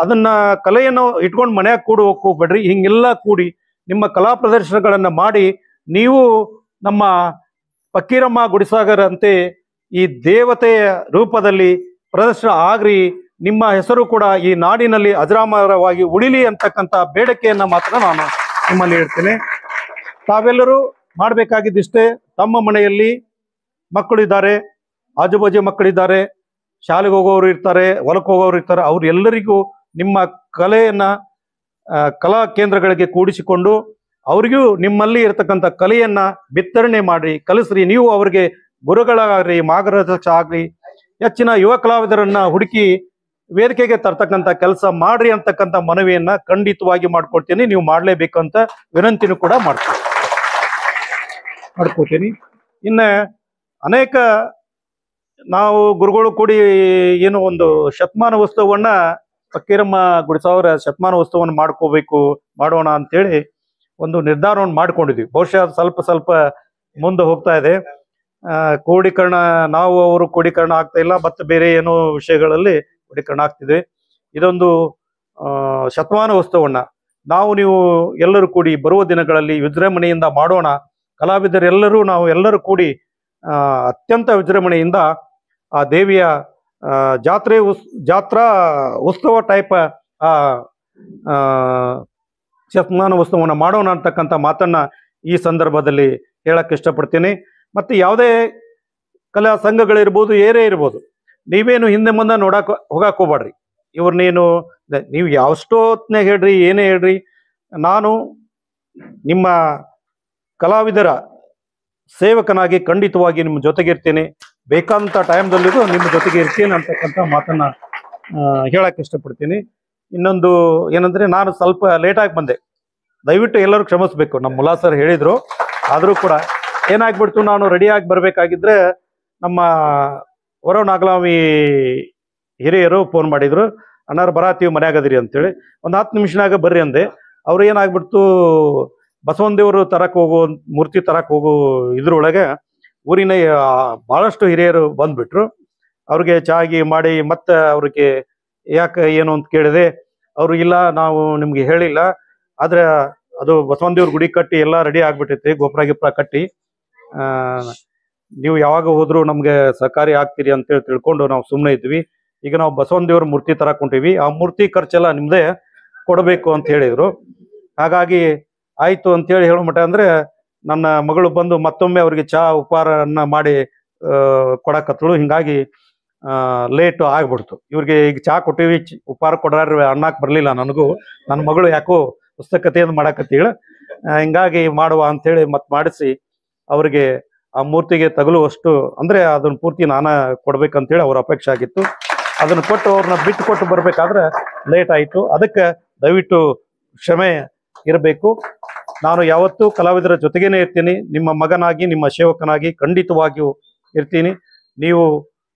ಅದನ್ನ ಕಲೆಯನ್ನು ಇಟ್ಕೊಂಡು ಮನ್ಯಾಗ ಕೂಡುವಕ್ಕೆ ಹೋಗ್ಬೇಡ್ರಿ. ಹಿಂಗೆಲ್ಲ ಕೂಡಿ ನಿಮ್ಮ ಕಲಾ ಪ್ರದರ್ಶನಗಳನ್ನ ಮಾಡಿ ನೀವು ನಮ್ಮ ಫಕ್ಕೀರಮ್ಮ ಗುಡಿಸಾಗರ್ ಅಂತೆ ಈ ದೇವತೆಯ ರೂಪದಲ್ಲಿ ಪ್ರದರ್ಶನ ಆಗ್ರಿ. ನಿಮ್ಮ ಹೆಸರು ಕೂಡ ಈ ನಾಡಿನಲ್ಲಿ ಅಜರಾಮರವಾಗಿ ಉಳಿಲಿ ಅಂತಕ್ಕಂಥ ಬೇಡಿಕೆಯನ್ನ ಮಾತ್ರ ನಾನು ನಿಮ್ಮಲ್ಲಿ ಹೇಳ್ತೇನೆ. ತಾವೆಲ್ಲರೂ ಮಾಡಬೇಕಾಗಿದ್ದಿಷ್ಟೇ, ತಮ್ಮ ಮನೆಯಲ್ಲಿ ಮಕ್ಕಳಿದ್ದಾರೆ, ಆಜುಬಾಜು ಮಕ್ಕಳಿದ್ದಾರೆ, ಶಾಲೆಗೆ ಹೋಗೋರು ಇರ್ತಾರೆ, ಹೊಲಕ್ಕೆ ಹೋಗೋರು ಇರ್ತಾರೆ, ಅವ್ರು ಎಲ್ಲರಿಗೂ ನಿಮ್ಮ ಕಲೆಯನ್ನ ಕಲಾ ಕೇಂದ್ರಗಳಿಗೆ ಕೂಡಿಸಿಕೊಂಡು ಅವ್ರಿಗೂ ನಿಮ್ಮಲ್ಲಿ ಇರತಕ್ಕಂಥ ಕಲೆಯನ್ನ ಬಿತ್ತರಣೆ ಮಾಡಿ ಕಲಿಸ್ರಿ. ನೀವು ಅವ್ರಿಗೆ ಗುರುಗಳಾಗ್ರಿ, ಮಾರ್ಗದರ್ಶಕ ಆಗ್ರಿ. ಹೆಚ್ಚಿನ ಯುವ ಕಲಾವಿದರನ್ನ ಹುಡುಕಿ ವೇದಿಕೆಗೆ ತರ್ತಕ್ಕಂಥ ಕೆಲಸ ಮಾಡ್ರಿ ಅಂತಕ್ಕಂಥ ಮನವಿಯನ್ನ ಖಂಡಿತವಾಗಿ ಮಾಡ್ಕೊಡ್ತೀನಿ. ನೀವು ಮಾಡ್ಲೇಬೇಕಂತ ವಿನಂತಿನೂ ಕೂಡ ಮಾಡ್ಕೋತೀನಿ. ಇನ್ನ ಅನೇಕ ನಾವು ಗುರುಗಳು ಕೂಡಿ ಏನು ಒಂದು ಶತಮಾನ ಉತ್ಸವವನ್ನ, ಫಕ್ಕೀರಮ್ಮ ಗುಡಿಸಾಗರ ಶತಮಾನ ಉತ್ಸವವನ್ನು ಮಾಡೋಣ ಅಂತೇಳಿ ಒಂದು ನಿರ್ಧಾರವನ್ನು ಮಾಡ್ಕೊಂಡಿದ್ವಿ. ಬಹುಶಃ ಸ್ವಲ್ಪ ಮುಂದೆ ಹೋಗ್ತಾ ಇದೆ. ಕ್ರೋಢೀಕರಣ, ನಾವು ಅವರು ಕ್ರೋಢೀಕರಣ ಆಗ್ತಾ ಇಲ್ಲ, ಮತ್ತೆ ಬೇರೆ ಏನೋ ವಿಷಯಗಳಲ್ಲಿ ಕ್ರೋಢೀಕರಣ ಆಗ್ತಿದೆ. ಇದೊಂದು ಶತಮಾನ ಉತ್ಸವವನ್ನ ನೀವು ಎಲ್ಲರೂ ಕೂಡಿ ಬರುವ ದಿನಗಳಲ್ಲಿ ವಿಜೃಂಭಣೆಯಿಂದ ಮಾಡೋಣ. ಕಲಾವಿದರೆಲ್ಲರೂ ನಾವು ಎಲ್ಲರೂ ಕೂಡಿ ಅತ್ಯಂತ ವಿಜೃಂಭಣೆಯಿಂದ ಆ ದೇವಿಯ ಜಾತ್ರಾ ಉತ್ಸವ ಟೈಪ್ ಶತಮಾನ ಉತ್ಸವವನ್ನು ಮಾಡೋಣ ಅಂತಕ್ಕಂಥ ಮಾತನ್ನ ಈ ಸಂದರ್ಭದಲ್ಲಿ ಹೇಳಕ್ ಇಷ್ಟಪಡ್ತೀನಿ. ಮತ್ತು ಯಾವುದೇ ಕಲಾ ಸಂಘಗಳಿರ್ಬೋದು, ಏರೇ ಇರ್ಬೋದು, ನೀವೇನು ಹಿಂದೆ ಮುಂದೆ ಹೋಗಕ್ಕೆ ಹೋಗ್ಬೇಡ್ರಿ. ನೀವು ಯಾವಷ್ಟೊತ್ನಾಗ ಹೇಳ್ರಿ, ಏನೇ ಹೇಳ್ರಿ, ನಾನು ನಿಮ್ಮ ಕಲಾವಿದರ ಸೇವಕನಾಗಿ ಖಂಡಿತವಾಗಿ ನಿಮ್ಮ ಜೊತೆಗೆ ಇರ್ತೀನಿ. ಬೇಕಾದಂಥ ಟೈಮ್ದಲ್ಲಿಗೂ ನಿಮ್ಮ ಜೊತೆಗೆ ಇರ್ತೀನಿ ಅಂತಕ್ಕಂಥ ಮಾತನ್ನ ಹೇಳಕ್ ಇಷ್ಟಪಡ್ತೀನಿ. ಇನ್ನೊಂದು ಏನಂದ್ರೆ, ನಾನು ಸ್ವಲ್ಪ ಲೇಟಾಗಿ ಬಂದೆ, ದಯವಿಟ್ಟು ಎಲ್ಲರೂ ಕ್ಷಮಿಸ್ಬೇಕು. ನಮ್ಮ ಮುಲ್ಲಾ ಸರ್ ಹೇಳಿದ್ರು, ಆದರೂ ಕೂಡ ಏನಾಗ್ಬಿಡ್ತು, ನಾನು ರೆಡಿಯಾಗಿ ಬರಬೇಕಾಗಿದ್ರೆ ನಮ್ಮ ವರನಾಗಲಾವಿ ಹಿರಿಯರು ಫೋನ್ ಮಾಡಿದ್ರು, ಅಣ್ಣಾರು ಬರಾತೀವಿ ಮನ್ಯಾಗದಿರಿ ಅಂತೇಳಿ. ಒಂದು 10 ನಿಮಿಷನಾಗ ಬರ್ರಿ ಅಂದೆ. ಅವ್ರು ಏನಾಗ್ಬಿಡ್ತು, ಬಸವನ ದೇವರು ತರಕ್ಕೆ ಹೋಗೋ, ಮೂರ್ತಿ ತರಕ್ಕೆ ಹೋಗೋ ಇದ್ರೊಳಗೆ ಊರಿನ ಭಾಳಷ್ಟು ಹಿರಿಯರು ಬಂದ್ಬಿಟ್ರು. ಅವ್ರಿಗೆ ಚಾಗಿ ಮಾಡಿ ಮತ್ತೆ ಅವ್ರಿಗೆ ಯಾಕೆ ಏನು ಅಂತ ಕೇಳಿದೆ. ಅವರು ಇಲ್ಲ, ನಾವು ನಿಮ್ಗೆ ಹೇಳಿಲ್ಲ, ಆದ್ರೆ ಅದು ಬಸವನ ದೇವ್ರ ಗುಡಿ ಕಟ್ಟಿ ಎಲ್ಲ ರೆಡಿ ಆಗ್ಬಿಟ್ಟೈತಿ, ಗೋಪುರ ಗಿಪ್ರ ಕಟ್ಟಿ, ನೀವು ಯಾವಾಗ ಹೋದ್ರು ನಮ್ಗೆ ಸಹಕಾರಿ ಆಗ್ತೀರಿ ಅಂತೇಳಿ ತಿಳ್ಕೊಂಡು ನಾವು ಸುಮ್ಮನೆ ಇದ್ವಿ. ಈಗ ನಾವು ಬಸವನ ದೇವ್ರ ಮೂರ್ತಿ ತರಕ್ ಹೊಂಟಿವಿ, ಆ ಮೂರ್ತಿ ಖರ್ಚೆಲ್ಲ ನಿಮ್ದೇ ಕೊಡಬೇಕು ಅಂತ ಹೇಳಿದ್ರು. ಹಾಗಾಗಿ ಆಯ್ತು ಅಂತೇಳಿ ಹೇಳೋ ಮಟ್ಟ ಅಂದ್ರೆ ನನ್ನ ಮಗಳು ಬಂದು ಮತ್ತೊಮ್ಮೆ ಅವ್ರಿಗೆ ಚಹಾ ಉಪಹಾರನ್ನ ಮಾಡಿ ಕೊಡಕತ್ತಳು. ಹಿಂಗಾಗಿ ಲೇಟ್ ಆಗ್ಬಿಡ್ತು. ಇವ್ರಿಗೆ ಈಗ ಚಹಾ ಕೊಟ್ಟಿವಿ, ಉಪಹಾರ ಕೊಡ್ರ ಅನ್ನಕ್ ಬರ್ಲಿಲ್ಲ ನನಗೂ. ನನ್ನ ಮಗಳು ಯಾಕೋ ಪುಸ್ತಕತೆಯನ್ನು ಮಾಡಕತ್ತೀಳ, ಹಿಂಗಾಗಿ ಮಾಡುವ ಅಂತೇಳಿ ಮಾಡಿಸಿ ಅವ್ರಿಗೆ ಆ ಮೂರ್ತಿಗೆ ತಗಲುವಷ್ಟು, ಅಂದ್ರೆ ಅದನ್ನ ಪೂರ್ತಿ ನಾನ ಕೊಡ್ಬೇಕಂತೇಳಿ ಅವ್ರ ಅಪೇಕ್ಷೆ ಆಗಿತ್ತು. ಅದನ್ನ ಕೊಟ್ಟು ಅವ್ರನ್ನ ಬಿಟ್ಟು ಕೊಟ್ಟು ಬರ್ಬೇಕಾದ್ರೆ ಲೇಟ್ ಆಯ್ತು. ಅದಕ್ಕೆ ದಯವಿಟ್ಟು ಕ್ಷಮೆ ಇರಬೇಕು. ನಾನು ಯಾವತ್ತೂ ಕಲಾವಿದರ ಜೊತೆಗೇನೆ ಇರ್ತೀನಿ, ನಿಮ್ಮ ಮಗನಾಗಿ, ನಿಮ್ಮ ಸೇವಕನಾಗಿ ಖಂಡಿತವಾಗಿಯೂ ಇರ್ತೀನಿ. ನೀವು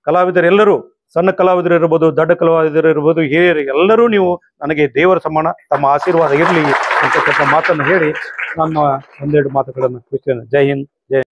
ಕಲಾವಿದರೆಲ್ಲರೂ, ಸಣ್ಣ ಕಲಾವಿದರು ಇರ್ಬೋದು, ದೊಡ್ಡ ಕಲಾವಿದರು ಇರ್ಬೋದು, ಹಿರಿಯರು ಎಲ್ಲರೂ ನೀವು ನನಗೆ ದೇವರ ಸಮಾನ, ತಮ್ಮ ಆಶೀರ್ವಾದ ಇರಲಿ ಅಂತಕ್ಕಂಥ ಮಾತನ್ನು ಹೇಳಿ ನನ್ನ ಒಂದೆರಡು ಮಾತುಗಳನ್ನು ಮುಗಿಸ್ತೇನೆ. ಜೈ ಹಿಂದ್, ಜೈ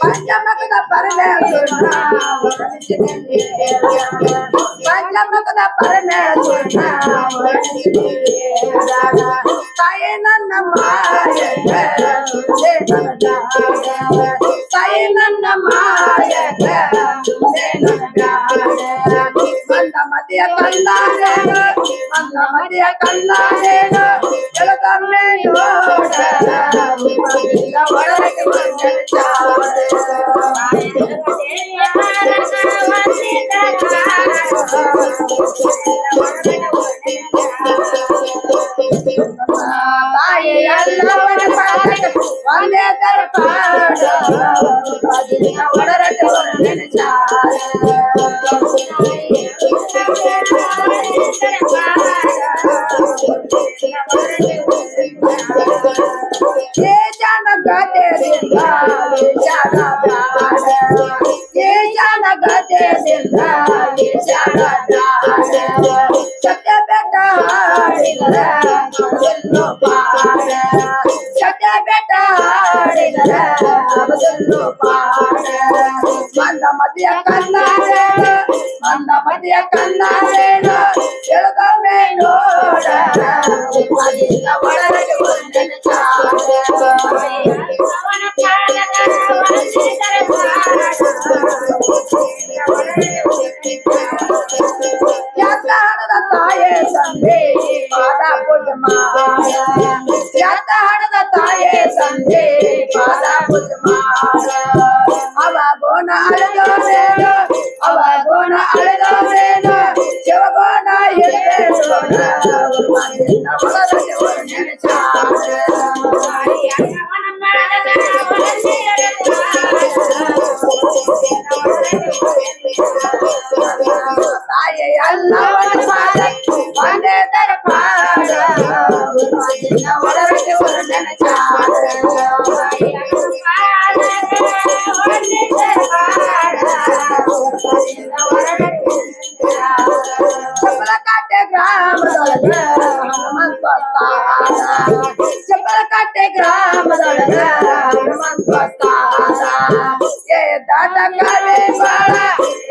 ಪಂಚಮಕದ ಪರಮೇಶ್ವರನ ಪಂಚಮಕದ ಪರಮೇಶ್ವರನ ತಾಯಿ ನನ್ನ ಮಾಯಕ ತಾಯಿ ನನ್ನ ಮಾಯಕ ಮಂದ ಮದಿಯ ಕಂದಾರೇನು ಮಂದ ಮದಿಯ ಕಂದಾರೇನು ಜಲದಮ್ಮೆ ನೋಡ ಒಳಗೆ ತಾಯಿ ಎಲ್ಲವನ ಪಾದ ಒಂದೇ ದರ್ಪಾಡ ಒಳರಟೆ ये जाना गाते दिला ये जाना प्यार ये जाना गाते दिला ये जाना प्यार सत्य बेटा इधर दिलो पार सत्य बेटा इधर दिलो पार मंद मध्य कन्नारे मंद मध्य कन्नारे जलद में नोड़ अदिल वड़रगे वंदन ಹಣದ ತಾಯೇ ಸಂಧೆ ಪಾದ ಪುಜಮಾಳ ಯಾತ ಹಣದ ತಾಯೇ ಸಂಧೆ ಪಾದ ಪುಜಮಾಳ ಅವ ಗೋಣ ಅಳದೋನೇನು ಅವ ಗೋಣ ಅಳದೋನೇನು ಶಿವಗೋಣ ಹಿಡಿದೇನೋಣ ಒಳಗೆ ವರ್ಣನೆ ತಾಯಿ ಎಲ್ಲವನ ಪಾದ ಒಂದೇ ದರ್ಪಾಡ ಒಳಗೆ ವರ್ಣನೆ ಚಪ್ಪಲಕಟ್ಟೆ ಗ್ರಾಮದೊಳಗ ಹನುಮಂತ ಚಪ್ಪಲಕಟ್ಟೆ ಗ್ರಾಮದೊಳಗ ಹನುಮಂತ ಏ ದಾಟ ಕಾವೇ ಬಾಳ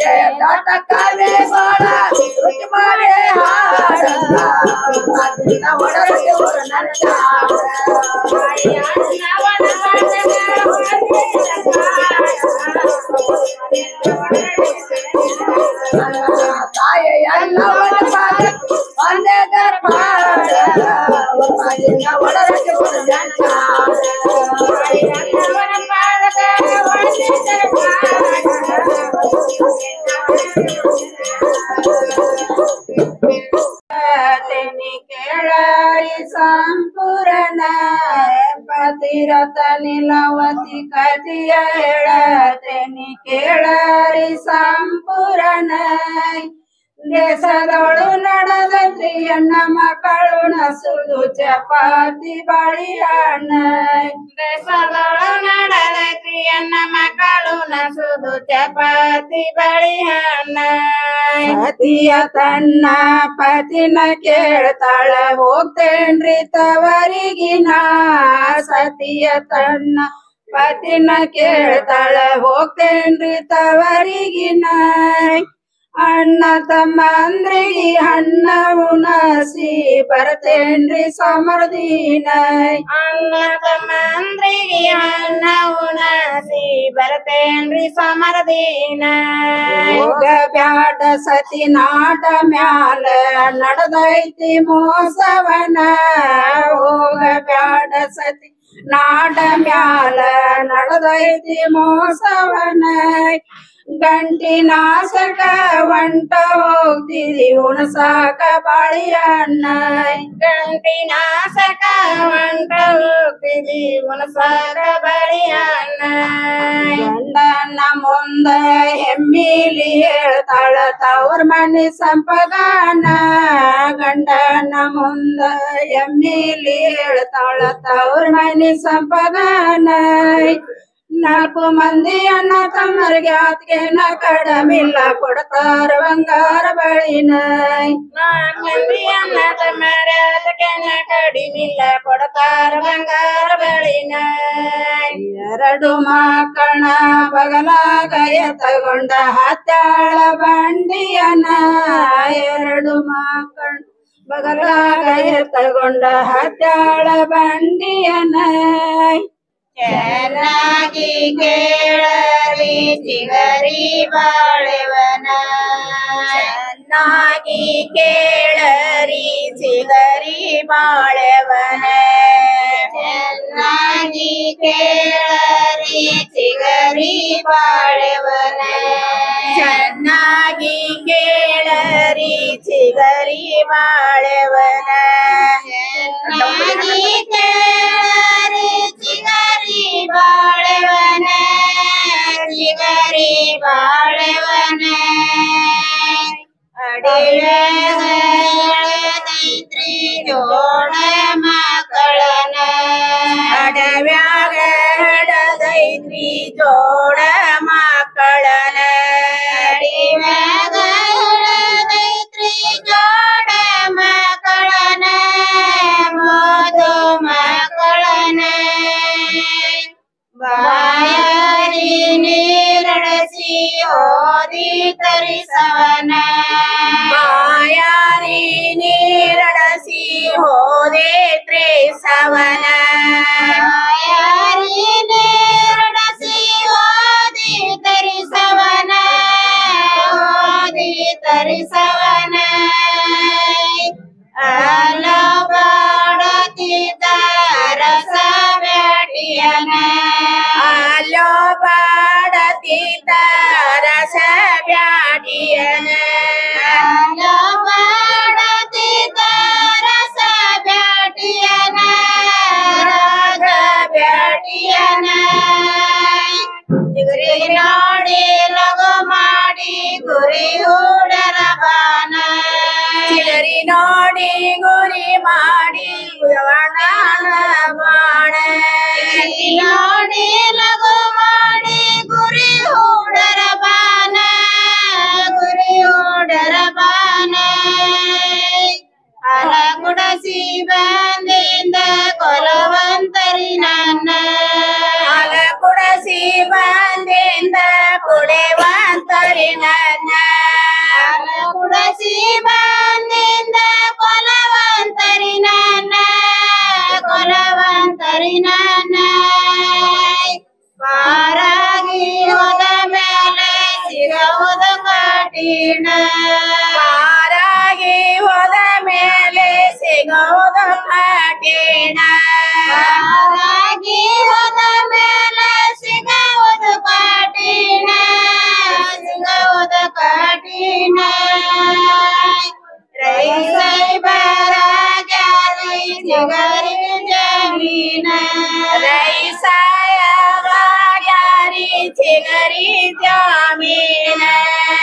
ಏ ದಾಟ ಕಾವೇ ಬಾಳ ರುಚಿ ಮಾಡೇ ಹಾಡ ಒಳಗೆ ವರ್ಣನೆ ತಾಯಿ ಎಲ್ಲವನ ಪಾದ ಒಂದೇ ದರ್ಪಾಡ ಒಳಗೆ तेनी केळारी संपूर्ण पतिरथ नीलवती कथिय हेळ तेनी केळारी संपूर्ण ದೇಶದೊಳು ನಡೆದೈತ್ರಿ ಹೆಣ್ಣ ಮಕ್ಕಳು ನಸುದು ಚಪಾತಿ ಬಳಿಯಣ್ಣ ದೇಶದೊಳು ನಡೆದೈತ್ರಿ ಹೆಣ್ಣ ಮಕ್ಕಳು ನಸುದು ಚಪಾತಿ ಬಳಿಯಣ್ಣ ಪತಿಯ ತನ್ನ ಪತಿನ ಕೇಳ್ತಾಳ ಹೋಗ್ತೇನ್ರಿ ತವರಿಗಿನ ಸತಿಯ ತನ್ನ ಪತಿನ ಕೇಳ್ತಾಳ ಹೋಗ್ತೇನ್ರಿ ತವರಿಗಿನ ಅಣ್ಣ ತಮ್ಮಂದ್ರಿಗೆ ಅಣ್ಣ ಉಣಸಿ ಬರ್ತೇನ್ರಿ ಸಮರ್ದಿನ ಅಣ್ಣ ತಮ್ಮಂದ್ರಿಗೆ ಅಣ್ಣ ಉಣಸಿ ಬರ್ತೇನ್ರಿ ಸಮರ್ದಿನ ಹೋಗ ಬ್ಯಾಡ ಸತಿ ನಾಟ ಮ್ಯಾಲ ನಡೆದೈತಿ ಮೋಸವನ ಹೋಗ ಬ್ಯಾಡ ಸತಿ ನಾಡ ಮ್ಯಾಲ ನಡೆದೈತಿ ಮೋಸವನ ಗಂಟಿ ನಾಸಕ ಒಂಟ ಹೋಗ್ತಿದಿ ಉಣಸಾಕ ಬಾಳಿಯಣ್ಣ ಗಂಟಿ ನಾಸಕ ಒಂಟ ಹೋಗ್ತಿದಿ ಉಣಸಾಕ ಬಾಳಿಯಣ್ಣ ಗಂಡನ ಮುಂದ ಹೆಮ್ಮಿಲಿ ಹೇಳ್ತಾಳ ತವ್ರ ಮನೆ ಸಂಪಗಾನ ಗಂಡನ ಮುಂದ ಹೆಮ್ಮಿಲಿ ಹೇಳ್ತಾಳ ತವ್ರ ಮನೆ ಸಂಪಗಾನ 4 ಮಂದಿ ಅಣ್ಣ ತಮ್ಮರಿಗೆ ಆತ್ಗೆನ ಕಡಮಿಲ್ಲ ಕೊಡ್ತಾರ ಬಂಗಾರ ಬಳಿನ 4 ಮಂದಿ ಅಣ್ಣ ತಮ್ಮರ ಆತ್ಗೆನ ಕಡಿಮಿಲ್ಲ ಕೊಡ್ತಾರ ಬಂಗಾರ ಬಳಿನ 2 ಮಕ್ಕಳ ಬಗಲಾಗ ಎತ್ತಗೊಂಡ ಹತ್ತಾಳ ಬಂಡಿಯನ 2 ಮಕ್ಕಳ ಬಗಲಾಗ ಎತ್ತಗೊಂಡ ಹತ್ತಾಳ ಬಂಡಿಯನ ಚೆನ್ನಾಗಿ ಕೇಳರಿ ಚಿಗರಿ ಬಾಳೆವನ ಚೆನ್ನಾಗಿ ಕೇಳರಿ ಚಿಗರಿ ಬಾಳೆವನ ಚೆನ್ನಾಗಿ ಕೇಳರಿ ಚಿಗರಿ ಬಾಳೆವನ ಚೆನ್ನಾಗಿ ಕೇಳರಿ ಚಿಗರಿ ಬಾಳೆವನ ಚೆನ್ನಾಗಿ ಕೇಳರಿ ಚಿಗರಿ ಬಾಳೆವನ ಚಿಗರಿ ಬಾಳೆವನ ಅಡವ್ಯಾಗೈತ್ರಿ ಜೋಡ ಮಕ್ಕಳನ ಅಡವ್ಯಾಗ ಹಡದೈತ್ರಿ ಜೋಡ ಮಕ್ಕಳನ ಅಡವ್ಯಾಗ ಹಡದೈತ್ರಿ ಜೋಡ ಮಕ್ಕಳನ ಮೋದು ಮಕ್ಕಳನ ಬಾಯಾರಿ ನೀರಡಸಿ ಓದಿ ತರಿಸವನ ಬಾಯಾರಿ ನೀರಡಸಿ ಹೋದೆ ತ್ರೇಸವನ ಬಾಯಾರಿ ನೀರಡಸಿ ಓದಿ ತರಿಸವನ ಓದಿ ತರಿಸವನ ಅಲ ಬಾಡತಿದ್ದ ರಸ ಬ್ಯಾಟಿಯನ ಅಲೋ ಬಾಡತಿದ್ದ ರಸ ಬ್ಯಾಟಿಯನ ಅಲೋ ಬಾಡತಿದ್ದ ರಸ ಬ್ಯಾಟಿಯನ ರಾಗ ಬ್ಯಾಟಿಯನ ಚಿಗುರಿ ನೋಡಿ ಲಗು ಮಾಡಿ ಗುರಿ ಹೂಡರ ಬಾನ ಚಿಗರಿ ನೋಡಿ ಗುರಿ ಮಾಡಿ ಗುಯವಣ್ಣನ ಬಾಣ ನೋಡಿ ಲಗು ಮಾಡಿ ಗುರಿ ಹೂಡರ ಬಾನ ಗುರಿ ಹೂಡರ ಬಾನ ಅಲ ಗುಡಸಿ ಬಂದಿಂದ ಕೊಲವಂತರಿ ನನ್ನ ಅಲ ಗುಡಸಿ ಬಂದಿಂದ ಕುಡೆವಂತರಿ ನನ್ನ ಅಲ ಗುಡಸಿ ಬಂದಿಂದ ಕೊಲವಂತರಿ ನನ್ನ ಕೊಲವಂತರಿ ನನ್ನ ಪಾರಾಗಿ ಹೋದ ಮೇಲೆ ಸಿಗುವುದು ಕಠಿಣ ಪಾರಾಗಿ ಹೋದ ಮೇಲೆ ಸಿಗುವುದು ಕಠಿಣ ಪಾರಾಗಿ ಹೋದ ಮೇಲೆ ಸಿಗುವುದು ಕಠಿಣ ಸಿಗುವುದು ಕಠಿಣ ರೈಸೈ ಬರಾಗ್ಯಾರಿ ಚಿಗರಿ ಜಮೀನ ರೈಸಾಯ ಬಾಗ್ಯಾರಿ ಚಿಗರಿ ಜಮೀನ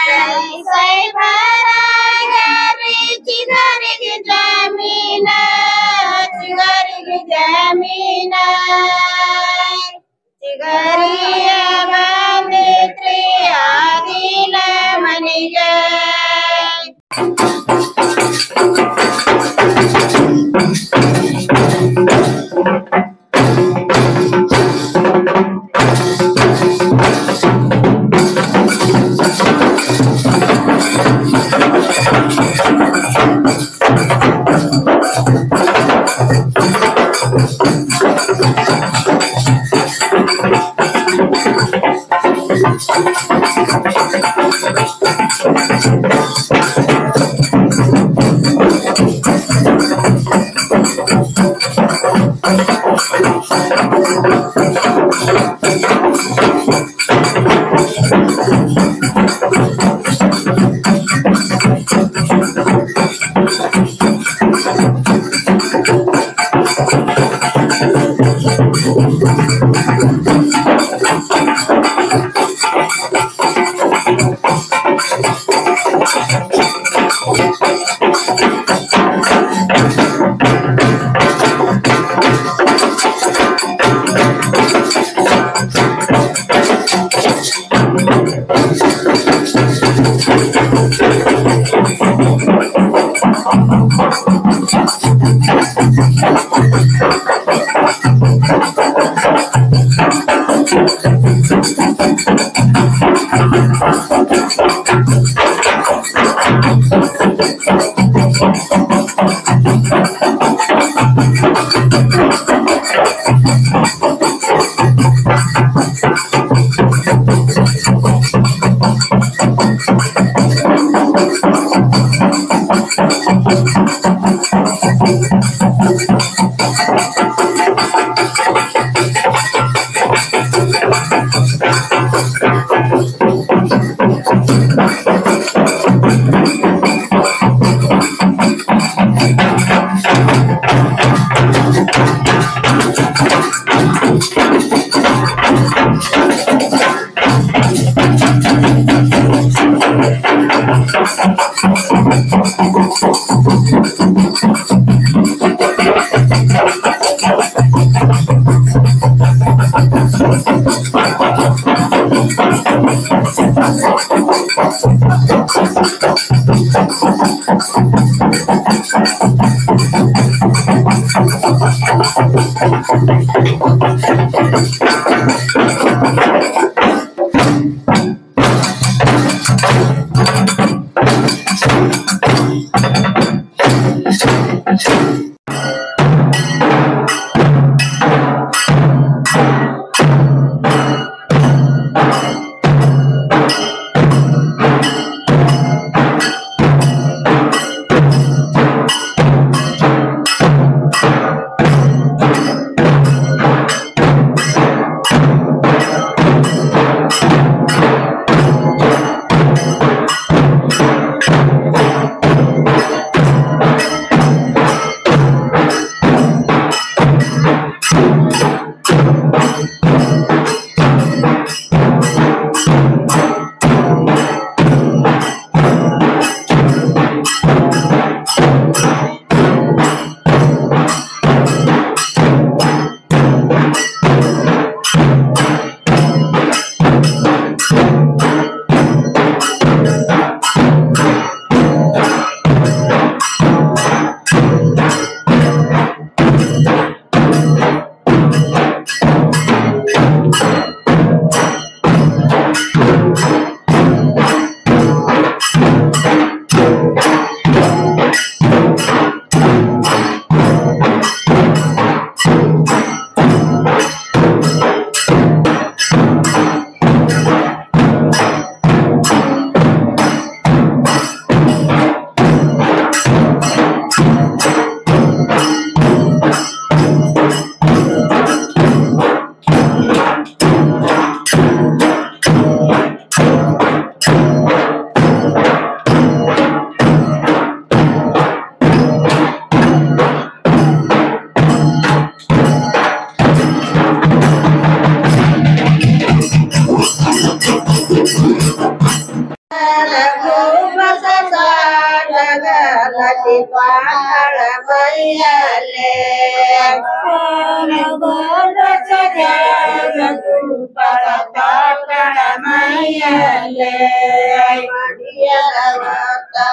ರೈಸೈ ಬರಾಗ್ಯಾರಿ ಚಿಗರಿಗೆ ಜಮೀನ ಚಿಗರಿಗೆ ಜಮೀನ ಚಿಗರಿಯ ಬಂದಿತ್ರಿ ಆದಿಲ ಮನಿಗೆ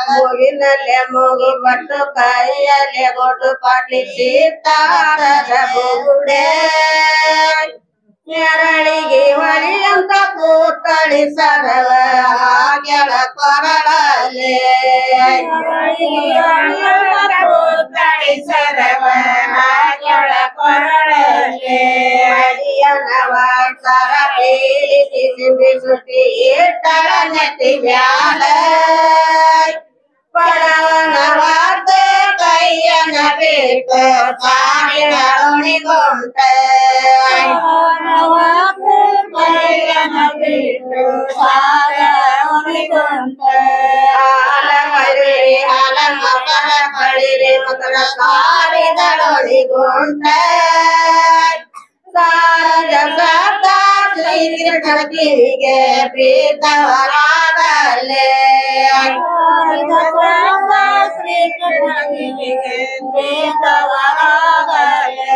ಮೂಗಿನಲ್ಲೇ ಮೂಗು ಬಟ್ಟು ಕೈಯಲ್ಲೇ ಗೊಟ್ಟು ಪಾಟ್ಲಿ ಸೀತಾರದ ಬುಗುಡೆ ನೆರಳಿಗೆ ಹೊಲಿಯಂತ ಕೂತಳಿ ಸರವ ಕೆಳ ಕೊರಳಲೆ ಕೂತಳಿ ಸರವ ಕೆಳ ಕೊರಳಲೆ ಅಡಿಯನ ವಾಸರ ಬೀಳಿಸಿ ಸಿಂಬಿ ಸುಟ್ಟಿ ಇಟ್ಟಳ ನೆತ್ತಿ ಬ್ಯಾಲ ಪಡವನ ವಾರ್ತ ಕೈಯನ ಬಿಟ್ಟು ಸಾವಿರ ಉಣಿಗೊಂಡ ಕೈಯನ ಬಿಟ್ಟು ಸಾವಿರ ಉಣಿಗೊಂಡ ಹಾಲ ಮರಿರಿ ಹಾಲ ಮಕರ ಪಳಿರಿ ಮಕರ ಸಾವಿರೊಳಿಗೊಂಡ ಸಾರದ ಶ್ರೀಕೃಷ್ಣನಿಗೆ ಪ್ರೀತವರಾದಲೆ ಶ್ರೀಕೃಷ್ಣನಿಗೆ ಪ್ರೀತವರಾದಲೆ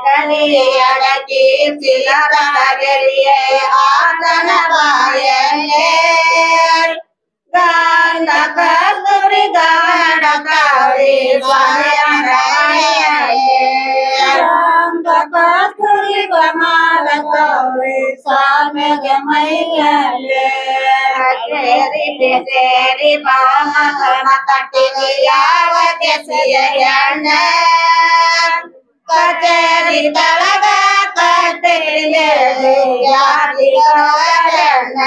ಕಲಿಯಡಕಿ ಸಿಲರಗೆಳಿಯೇ ಆತನ ಬಾಯಲ್ಲೇ ಗಾಂಧ ಕಸ್ತೂರಿ ಗಾಢ ಕಾಳಿ ಬಾಯಲ್ಲೇ ಗಾಂಧ ಕಸ್ತೂರಿ ಗಮನ ಗೌರಿ ಸ್ವಾಮಿಗೆ ಮೈಯಲ್ಲೇ ಸೇರಿ ಬಾಮನ ಕಟ್ಟಿಗೆ ಯಾವ ದೆಸೆಯ ಎಣ್ಣ ಕಚೇರಿ ತಳಗ ಕಟ್ಟಿಗೆ ಯಾರಿಗಣ್ಣ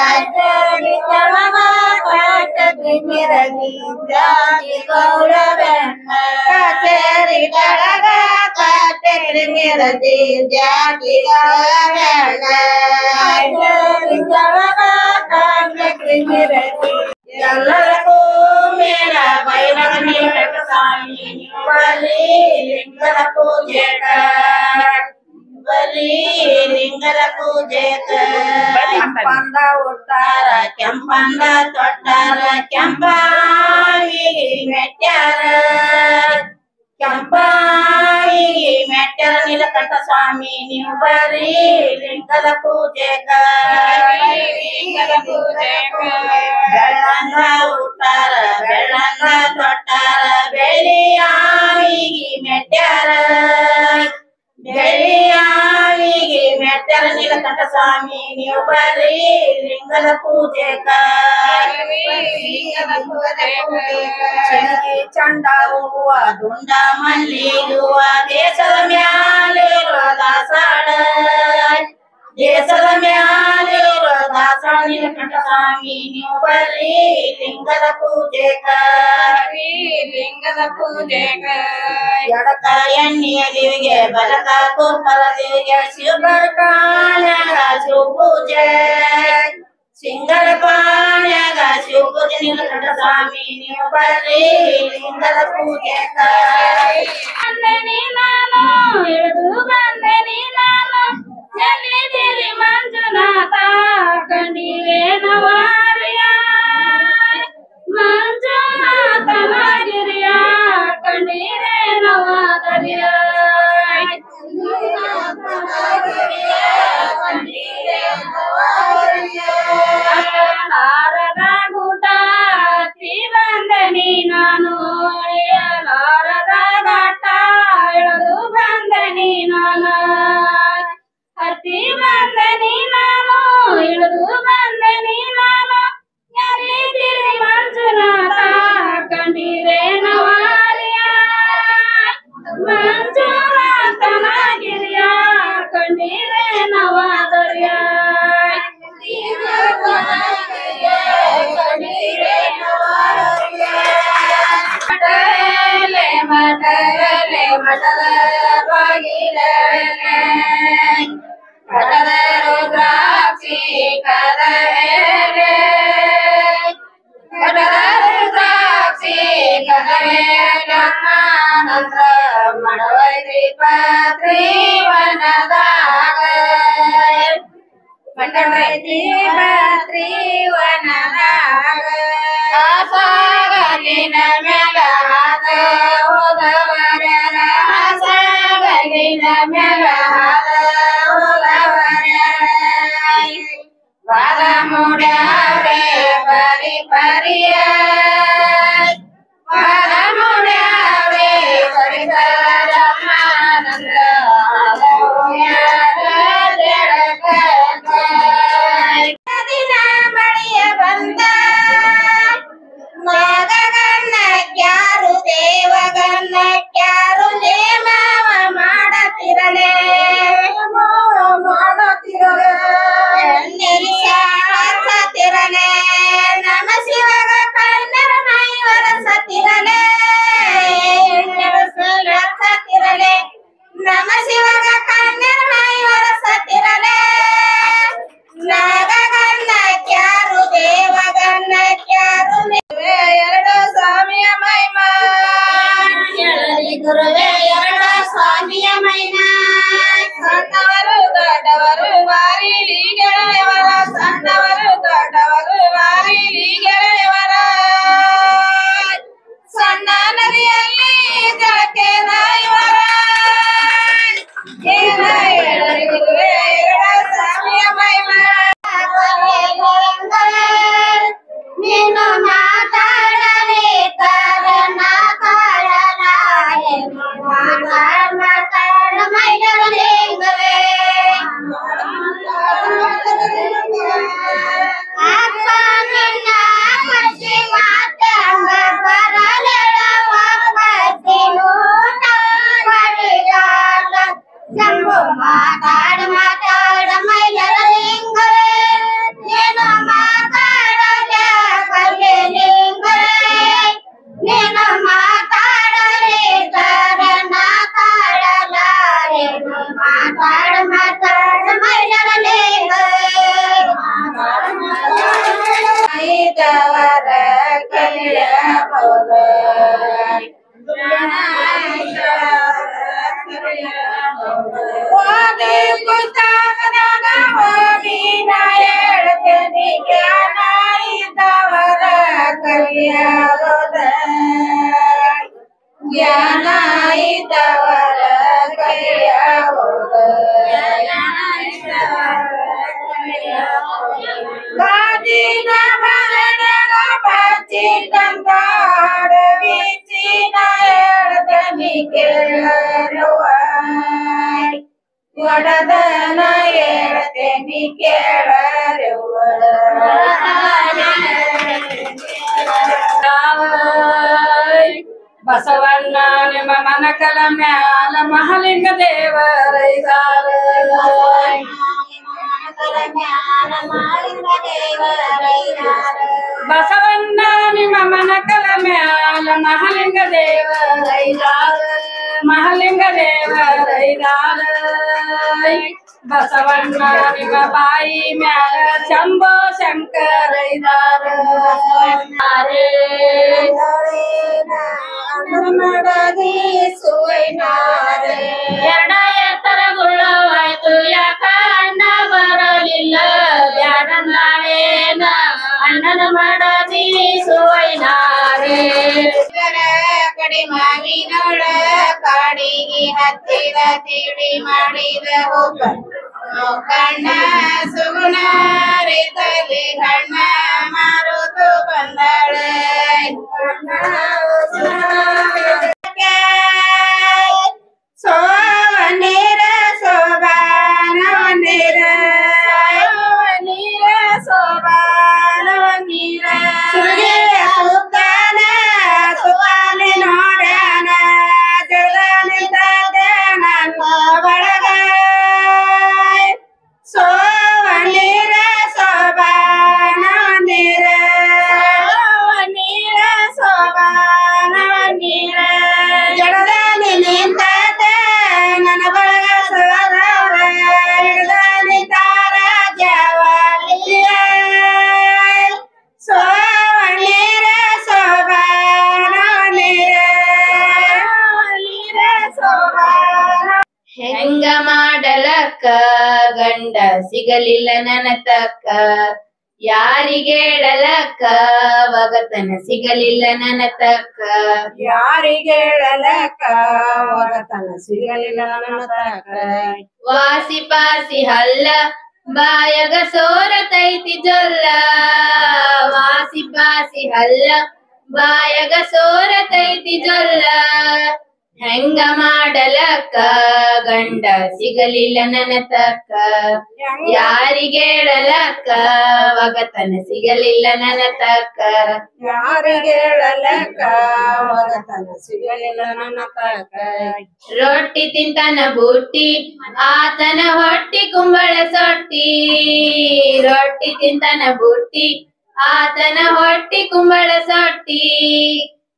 ಕಚೇರಿ ತಳಗ ಕಟ್ಟಿಗೆ ಮಿರಗಿ ಜಾತಿ ಗೌರವಣ್ಣ ಕಚೇರಿ ತಳಗ ಕಟ್ಟಿಗೆ ಮಿರಗಿ ಜಾತಿ ಗೌರವಣ್ಣ ಕಚೇರಿ ತಳಗ ಕಟ್ಟಿಗೆ ಮಿರಗಿ ಎಲ್ಲರಿಗೂ ಮೇಲ ಬೈರಗ ನೀಲಕ ಸ್ವಾಮಿ ಬಲಿ ಲಿಂಗದ ಪೂಜೆಗ ಬಲಿ ಲಿಂಗದ ಪೂಜೆಗ ಕೆಂಪಂದ ಉಟ್ಟಾರ ಕೆಂಪಂದ ತೊಟ್ಟಾರ ಕೆಂಪಾಗಿ ಮೆಟ್ಟಾರ ಕೆಂಪಾಗಿ ಮೆಟ್ಟಾರ ನೀಲಕಂಠ ಸ್ವಾಮಿ ನೀವು ಬರೀ ಲಿಂಗದ ಪೂಜೆಗ ಬೆಳ್ಳಂಗ ಉಟ್ಟಾರ ಬೆಳ್ಳಂಗ ತೊಟ್ಟಾರ ಬೆಳ್ಳಿಯಾಗಿ ಮೆಟ್ಟಾರ ಬೆಳ್ಳಿಯಾಗಿ ಮೆಟ್ಟಾರ ನೀಲಕಂಠ ಸ್ವಾಮಿ ನೀವು ಬರೀ ಲಿಂಗದ ಪೂಜೆಗ ಚಂಡಿ ಚಂಡ ಹೂವ ದುಂಡ ಮಲ್ಲಿಗುವ ದೇಶದ ಮ್ಯಾಲಿರುವ ದಾಸಾಳ ದೇಶದ ಮ್ಯಾಲಿರುವ ದಾಸಾಳ ನೀಲಕಂಠ ಸ್ವಾಮಿ ನೀವು ಬರೀ ಲಿಂಗದ ಪೂಜೆಗ ಲಿಂಗದ ಪೂಜೆಗ ಎಡಕ ಎಣ್ಣೆಯ ದೇವಿಗೆ ಬಲಕ ತುಪ್ಪದ ದೇವಿಗೆ ಶಿವರ ಕಾಣ್ಯಾಗ ಶಿವ ಪೂಜೆ ಸಿಂಗರ ಪಾಣ್ಯಾಗ ಶಿವ ಪೂಜೆ ನೀಲಕಂಠ ಸ್ವಾಮಿ ನೀವು ಬರೀ ಲಿಂಗದ ಪೂಜೆಗ ಬಂದನಿ ನಾನು ಇಳಿದು ಬಂದನಿ ನಾನು ಎಲ್ಲಿದ್ದೀರಿ ಮಂಜುನಾಥ ಕಂಡಿರೆ ನವಾರಿಯ ಮಂಜುನಾಥನಗಿರಿಯ ಕಂಡಿರೆ ನವಾದರಿಯ ನಾರದ ಗೂಟ ತಿ ಬಂದನಿ ನಾನು ನಾರದ ಘಾಟ ಇಳಿದು ಬಂದನಿ ನಾನು ಹತ್ತಿ ಬಂದನಿ ನಾನು ಇಳಿದು ಬಂದನಿ ನಾನು ಎಲ್ಲಿದ್ದೀರಿ ಮಂಜುನಾಥ ಕಂಡಿರೆ ನವಾರಿಯ ಮಂಜುನಾಥನಗಿರಿಯ ಕಂಡಿರೆ ನವಾದರಿಯ ಮಠಲೆ ಮಠದ ಬಾಗಿಲನೆ ಮಠದ ರುದ್ರಾಕ್ಷಿ ಕದಲೆ ಮಠದ ರುದ್ರಾಕ್ಷಿ ಕದಲೆ ನಂತರ ಮಡವೈದ್ರಿ ಪಾತ್ರಿ ವನದಾಗ ಮಡವೈದ್ರಿ ಪಾತ್ರಿ ವನದಾಗ ಸಾಗಲಿನ ಮ್ಯಾಲ ಹಾದ ಹೋದವರ ಸಾಗಲಿನ ಮ್ಯಾಲ ಹಾದ ಹೋದವರ ವಾದ ಮುಡ್ಯಾರೆ ಪರಿ ಪರಿಯ ವಾದ ಮುಡ್ಯಾರೆ ಪರಿಸರಮಾನಂದ ದಿನ ಮಳೆಯ ಬಂದ ಮಗಗಣ್ಣ ಕರೆಯಬಹುದು ಓದಿ ಪುಸ್ತಕದಾಗ ಹೋಗಿ ನಾ ಹೇಳ್ತೇನೆ ಜ್ಞಾನ ಇದ್ದವರ ಕಲಿಯಬಹುದ ಜ್ಞಾನ ಇದ್ದವರ ಕಲಿಯಬಹುದ ಗಾದಿನ ಮರಣಗ ಬಚ್ಚಿದಂತ ಅಡವಿಸಿನ ಹೇಳ್ತನಿ ಕೇಳರುವ ಒಡದನ ಹೇಳ್ತೇನಿ ಕೇಳರುವ ಬಸವಣ್ಣ ನಿಮ್ಮ ಮನಕಲ ಮ್ಯಾಲ ಮಹಾಲಿಂಗ ದೇವರೈದಾರ ಬಸವಣ್ಣ ನಿಮ್ಮ ಮನಕಲ ಮ್ಯಾಲ ಮಹಾಲಿಂಗ ದೇವರೈದಾರ ಮಹಾಲಿಂಗ ದೇವರೈದಾರ ಬಸವಣ್ಣ ನಿಮ್ಮ ಬಾಯಿ ಮ್ಯಾಲ ಶಂಭೋ ಶಂಕರೈದಾರ ಮಾಡದಿ ಸುವೈನಾರೆ ಎರಡ ಎತ್ತರಗೊಳ್ಳವಾಯ್ತು ಯಾಕ ಅಣ್ಣ ಬರಲಿಲ್ಲ ಬ್ಯಾಡಂದಾಳೇನ ಅಣ್ಣನ ಮಾಡದಿ ಸುವೈನಾರೆ ಕಡಿ ಮಾವಿನೊಳ ಕಾಡಿಗೆ ಹತ್ತಿರ ತಿಳಿ ಮಾಡಿದ ಹೋಗ ಕಣ್ಣ ಸುಗುಣಾರಿ ತಲೆ ಕಣ್ಣ ಮಾರುತು ಬಂದಳೆ ಸೋವನೀರ ಶೋಭಾನವನೀರ ನೀರ ಶೋಭಾನವನೀರ ಸುಗಿಯ ಸುತ್ತಾನ ಸುತ್ತಾನೆ ನೋಡ್ಯಾನ ಜಗನಿಂದ ನನ್ನ ಬಳಗ ಸೋವನೀರ ಶೋಭಾನವನೀರ ನೀರ ಶೋಭಾನವನೀರ ಜಡದಲ್ಲಿ ನಿಂತಾತ ನನ್ನ ಬಳಗ ಸೋದರ ಹಿಡಿದ ನಿಂತಾರ ಜವಾಲಿಯ ಸೋವನೀರ ಶೋಭಾನವನೀರ ನೀರ ಶೋಭಾನ ಹೆಂಗ ಮಾಡಲಕ್ಕ ಗಂಡ ಸಿಗಲಿಲ್ಲ ನನ್ನ ತಕ್ಕ ಯಾರಿಗೇಳಲಕ್ಕ ಒಗತನ ಸಿಗಲಿಲ್ಲ ನನ್ನ ತಕ್ಕ ಯಾರಿಗೇಳಲಕ್ಕ ಒಗತನ ಸಿಗಲಿಲ್ಲ ನನ್ನ ತಕ್ಕ ವಾಸಿ ಪಾಸಿ ಹಲ್ಲ ಬಾಯಗ ಸೋರತೈತಿ ಜೊಲ್ಲ ವಾಸಿ ಪಾಸಿ ಹಲ್ಲ ಬಾಯಗ ಸೋರತೈತಿ ಜೊಲ್ಲ ಹೆಂಗ ಮಾಡಲಕ್ಕ ಗಂಡ ಸಿಗಲಿಲ್ಲ ನನ್ನ ತಕ್ಕ ಯಾರಿಗೇಳಲಕ್ಕ ಒಗತನ ಸಿಗಲಿಲ್ಲ ನನ್ನ ತಕ್ಕ ಯಾರಿಗೇಳಲಕ್ಕ ಒಗತನ ಸಿಗಲಿಲ್ಲ ನನ್ನ ತಕ್ಕ ರೊಟ್ಟಿ ತಿಂತನ ಬುಟ್ಟಿ ಆತನ ಹೊಟ್ಟಿ ಕುಂಬಳ ಸೊಟ್ಟಿ ರೊಟ್ಟಿ ತಿಂತನ ಬುಟ್ಟಿ ಆತನ ಹೊಟ್ಟಿ ಕುಂಬಳ ಸೊಟ್ಟಿ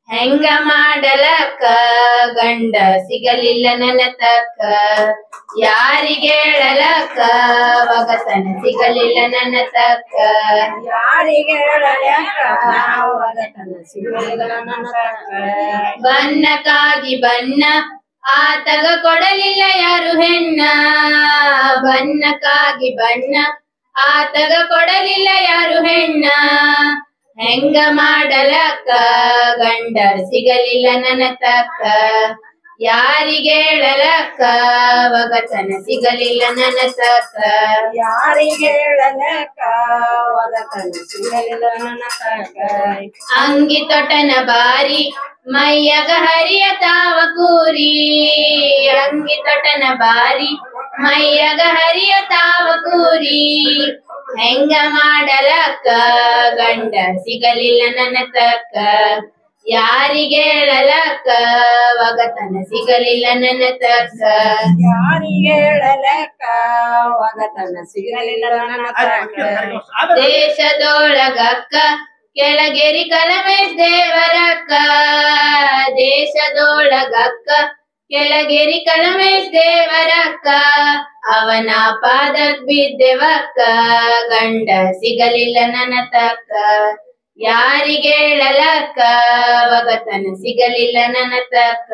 ಹೆಂಗ ಮಾಡಲಕ್ಕ ಗಂಡ ಸಿಗಲಿಲ್ಲ ನನ್ನ ತಕ್ಕ ಯಾರಿಗೇಳಲಕ್ಕ ಒಗತನ ಸಿಗಲಿಲ್ಲ ನನ್ನ ತಕ್ಕ ಯಾರಿಗೇಳಲಕ್ಕ ಒಗತನ ಸಿಗಲಿಲ್ಲ ನನ್ನ ತಕ್ಕ ಬನ್ನಕ್ಕಾಗಿ ಬನ್ನ ಆತಗ ಕೊಡಲಿಲ್ಲ ಯಾರು ಹೆಣ್ಣ ಬನ್ನಕ್ಕಾಗಿ ಬಣ್ಣ ಆತಗ ಕೊಡಲಿಲ್ಲ ಯಾರು ಹೆಣ್ಣ ಹೆಂಗ ಮಾಡಲಕ್ಕ ಗಂಡ ಸಿಗಲಿಲ್ಲ ನನ್ನ ತಕ್ಕ ಯಾರಿಗೇಳಲಕ್ಕ ಒಗತನ ಸಿಗಲಿಲ್ಲ ನನ್ನ ತಕ್ಕ ಯಾರಿಗೇಳಲಕ್ಕ ಒಗತನ ಸಿಗಲಿಲ್ಲ ನನ್ನ ತಕ್ಕ ಅಂಗಿ ತೊಟನ ಬಾರಿ ಮೈಯಗ ಹರಿಯ ತಾವ ಕೂರಿ ಅಂಗಿ ತೊಟನ ಬಾರಿ ಮೈಯಗ ಹರಿಯ ತಾವ ಕೂರಿ ಹೆಂಗ ಮಾಡಲಕ್ಕ ಗಂಡ ಸಿಗಲಿಲ್ಲ ನನ್ನ ತಕ್ಕ ಯಾರಿಗೇಳಲಕ್ಕ ಒಗತನ ಸಿಗಲಿಲ್ಲ ನನ್ನ ತಕ್ಕ ಯಾರಿಗೇಳಲಕ್ಕ ಒಗತನ ಸಿಗಲಿಲ್ಲ ನನ್ನ ತಕ್ಕ ದೇಶದೊಳಗಕ್ಕ ಕೆಳಗೇರಿ ಕಲಮೇಶ್ ದೇವರಕ್ಕ ದೇಶದೊಳಗಕ್ಕ ಕೆಳಗೇರಿ ಕಲಮೇಶ್ ದೇವರಕ್ಕ ಅವನ ಪಾದಕ್ ಬಿದ್ದೆವಕ್ಕ ಗಂಡ ಸಿಗಲಿಲ್ಲ ನನ್ನ ತಕ್ಕ ಯಾರಿಗೆ ಹೇಳಲಕ್ಕ ಒಗತನ ಸಿಗಲಿಲ್ಲ ನನ್ನ ತಕ್ಕ